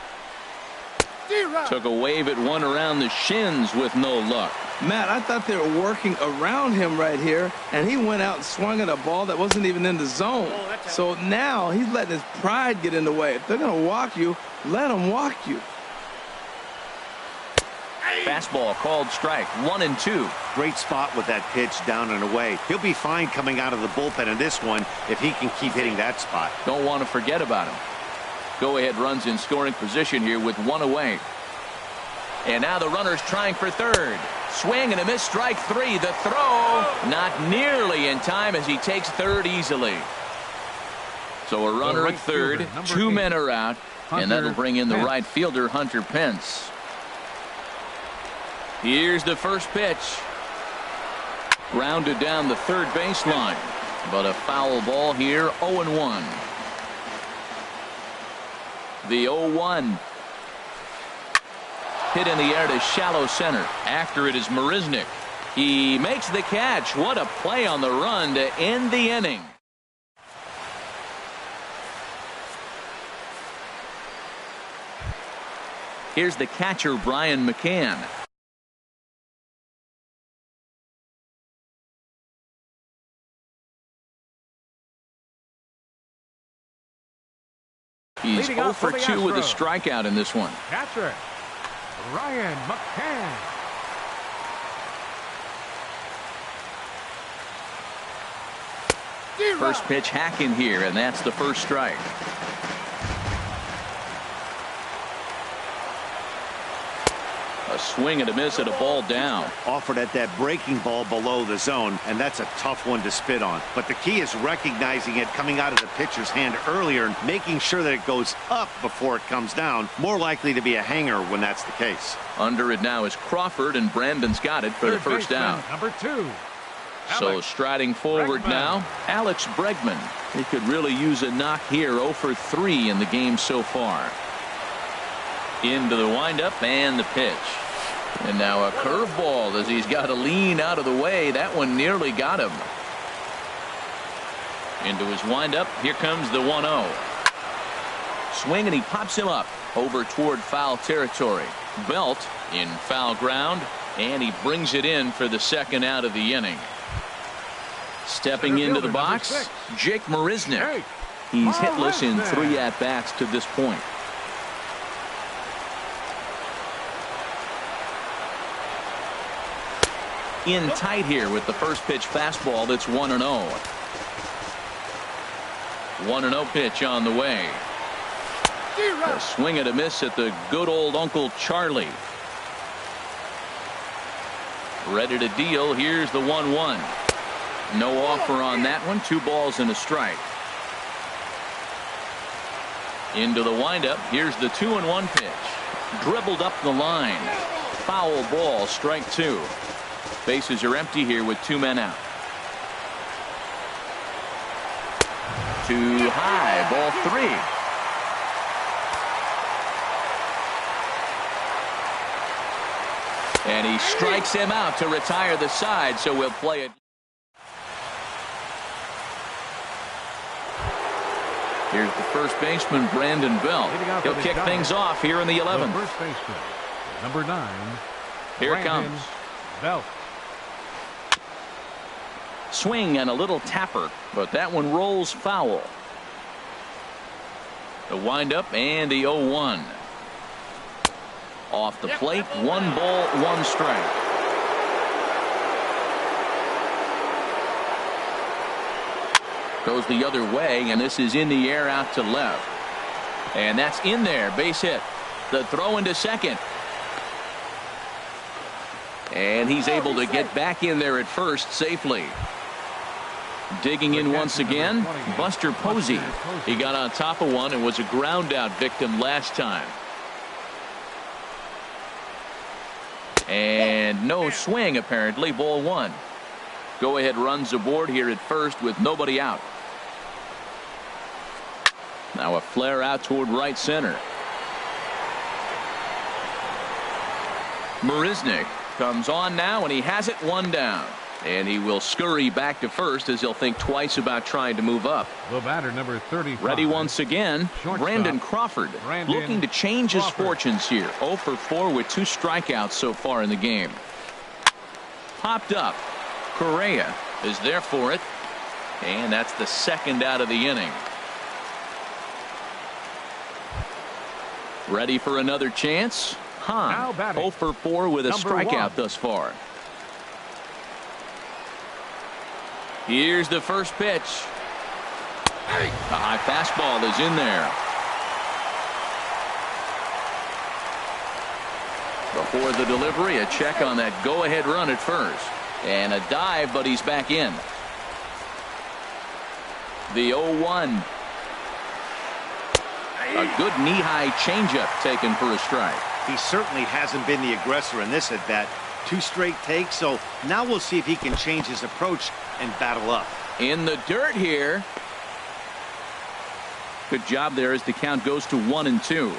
Took a wave at one around the shins with no luck. Matt, I thought they were working around him right here, and he went out and swung at a ball that wasn't even in the zone. So now he's letting his pride get in the way. If they're going to walk you, let them walk you. Fastball called strike. 1-2. Great spot with that pitch down and away. He'll be fine coming out of the bullpen in this one if he can keep hitting that spot. Don't want to forget about him. Go-ahead runs in scoring position here with 1 away. And now the runner's trying for third. Swing and a miss, strike 3. The throw not nearly in time as he takes third easily. So a runner at third, 2 men are out, and that'll bring in the right fielder, Hunter Pence. Here's the first pitch. Grounded down the third baseline, but a foul ball here. 0-1. The 0-1. Hit in the air to shallow center. After it is Marisnick. He makes the catch. What a play on the run to end the inning. Here's the catcher, Brian McCann. He's 0 for 2 with a strikeout in this one. Catcher, Ryan McCann. First pitch hacking here, and that's the first strike. A swing and a miss at a ball down. Offered at that breaking ball below the zone, and that's a tough one to spit on. But the key is recognizing it coming out of the pitcher's hand earlier and making sure that it goes up before it comes down. More likely to be a hanger when that's the case. Under it now is Crawford, and Brandon's got it for the first out. Number 2. So striding forward now, Alex Bregman. He could really use a knock here. 0 for 3 in the game so far. Into the windup and the pitch. And now a curveball as he's got to lean out of the way. That one nearly got him. Into his windup. Here comes the 1-0. Swing and he pops him up over toward foul territory. Belt in foul ground, and he brings it in for the second out of the inning. Stepping into the box, Jake Marisnick. He's hitless in 3 at-bats to this point. In tight here with the first pitch fastball that's 1-0. 1-0 pitch on the way. A swing and a miss at the good old Uncle Charlie. Ready to deal. Here's the 1-1. No offer on that one. 2 balls and a strike. Into the windup. Here's the 2-1 pitch. Dribbled up the line. Foul ball. Strike 2. Bases are empty here with 2 men out. Too high. Ball 3. And he strikes him out to retire the side, so we'll play it. Here's the first baseman, Brandon Belt. He'll kick things off here in the 11th. First baseman, number 9. Here it comes. Belt. Swing and a little tapper, but that one rolls foul. The windup and the 0-1. Off the plate, 1 ball, 1 strike. Goes the other way, and this is in the air out to left. And that's in there, base hit. The throw into second. And he's able to get back in there at first safely. Digging in once again, Buster Posey. He got on top of one and was a ground out victim last time. And no swing, apparently. Ball 1. Go ahead runs aboard here at first with nobody out. Now a flare out toward right center. Marisnick comes on now, and he has it 1 down. And he will scurry back to first as he'll think twice about trying to move up. The batter, number 35. Ready once again, Brandon Crawford. Looking to change his fortunes here. 0 for 4 with 2 strikeouts so far in the game. Popped up. Correa is there for it. And that's the 2nd out of the inning. Ready for another chance? Hahn. 0 for 4 with a strikeout thus far. Here's the first pitch. A high fastball is in there. Before the delivery, a check on that go-ahead run at first. And a dive, but he's back in. The 0-1. A good knee-high changeup taken for a strike. He certainly hasn't been the aggressor in this at-bat. 2 straight takes, so now we'll see if he can change his approach and battle up. In the dirt here. Good job there as the count goes to 1-2.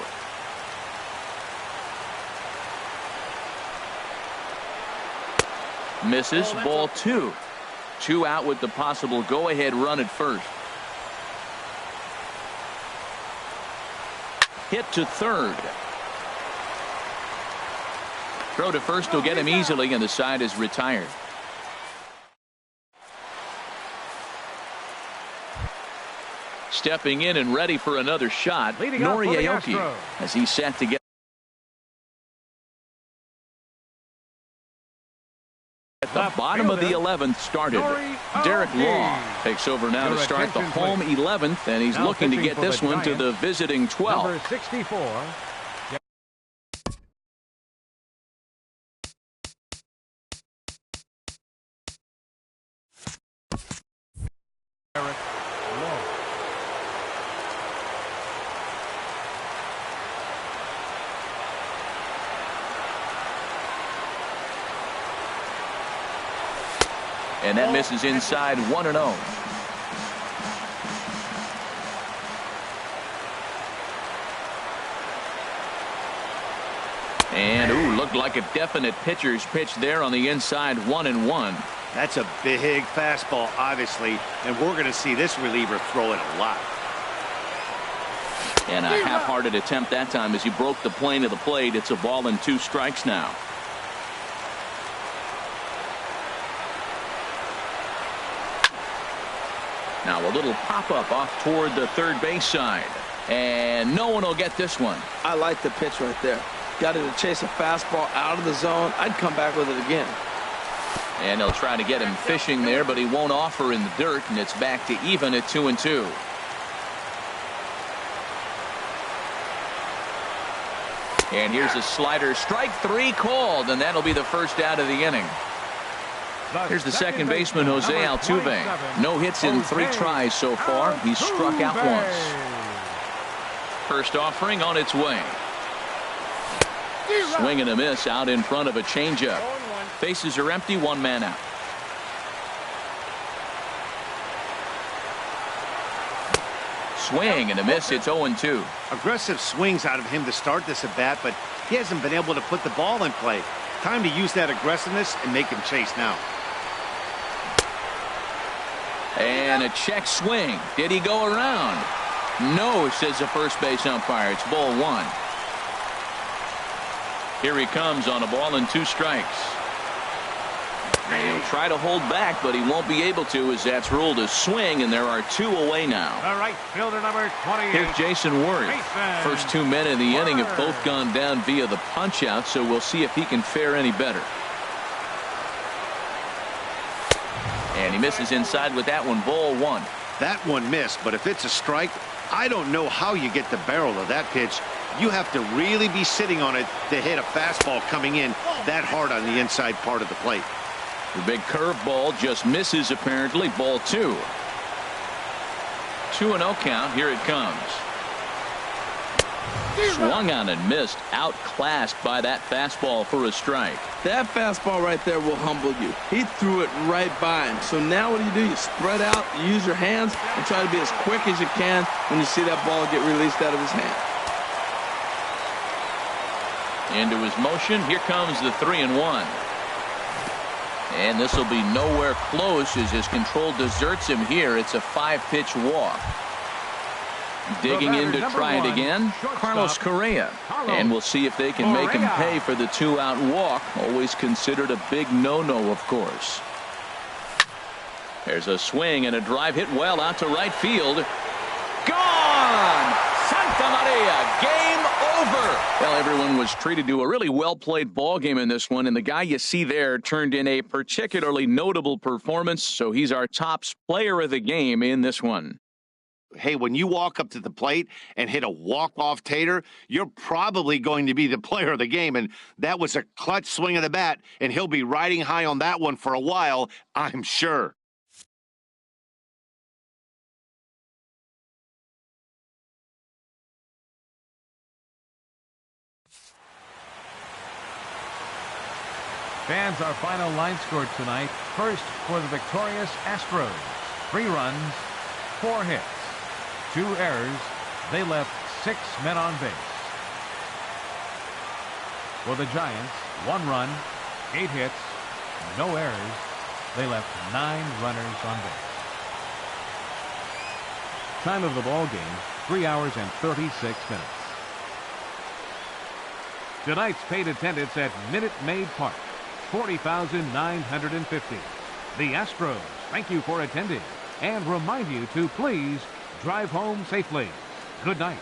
Misses. Ball 2. 2 out with the possible go-ahead run at first. Hit to third. Throw to first will get him easily, and the side is retired. Stepping in and ready for another shot, Nori Aoki, as he's set to get at the bottom of the 11th started. Derek Law takes over now to start the home 11th, and he's looking to get this one to the visiting 12th. Number 64. And that misses inside 1-0. And ooh, looked like a definite pitcher's pitch there on the inside. 1-1. That's a big fastball, obviously, and we're going to see this reliever throw it a lot. And a half-hearted attempt that time as he broke the plane of the plate. It's a ball and 2 strikes now. Now a little pop-up off toward the third base side. And no one will get this one. I like the pitch right there. Got it to chase a fastball out of the zone. I'd come back with it again. And they'll try to get him fishing there, but he won't offer in the dirt, and it's back to even at 2-2. And here's a slider. Strike 3 called, and that'll be the first out of the inning. Here's the second baseman, Jose Altuve. No hits in 3 tries so far. He's struck out once. First offering on its way. Swing and a miss out in front of a changeup. Bases are empty, 1 man out. Swing and a miss. It's 0-2. Aggressive swings out of him to start this at bat, but he hasn't been able to put the ball in play. Time to use that aggressiveness and make him chase now. And a check swing. Did he go around? No, says the first base umpire. It's ball 1. Here he comes on a ball and 2 strikes. And he'll try to hold back, but he won't be able to, as that's ruled a swing, and there are 2 away now. The right fielder, number 28. Here's Jason Worth. First 2 men in the inning have both gone down via the punch out, so we'll see if he can fare any better. And he misses inside with that one, ball 1. That one missed, but if it's a strike, I don't know how you get the barrel of that pitch. You have to really be sitting on it to hit a fastball coming in that hard on the inside part of the plate. The big curveball just misses, apparently. Ball 2. 2-0 count. Here it comes. Swung on and missed. Outclassed by that fastball for a strike. That fastball right there will humble you. He threw it right by him. So now what do? You spread out, you use your hands, and try to be as quick as you can when you see that ball get released out of his hand. Into his motion. Here comes the 3-1. And this will be nowhere close as his control deserts him here. It's a 5-pitch walk. Digging in to try it again, Carlos Correa. And we'll see if they can make him pay for the 2-out walk. Always considered a big no-no, of course. There's a swing and a drive hit well out to right field. Gone! Santa Maria, game over. Well, everyone was treated to a really well-played ball game in this one, and the guy you see there turned in a particularly notable performance, so he's our top player of the game in this one. Hey, when you walk up to the plate and hit a walk-off tater, you're probably going to be the player of the game, and that was a clutch swing of the bat, and he'll be riding high on that one for a while, I'm sure. Fans, our final line score tonight. First for the victorious Astros. 3 runs, 4 hits, 2 errors. They left 6 men on base. For the Giants, 1 run, 8 hits, no errors. They left 9 runners on base. Time of the ball game, 3 hours and 36 minutes. Tonight's paid attendance at Minute Maid Park, 40,950. The Astros thank you for attending and remind you to please drive home safely. Good night.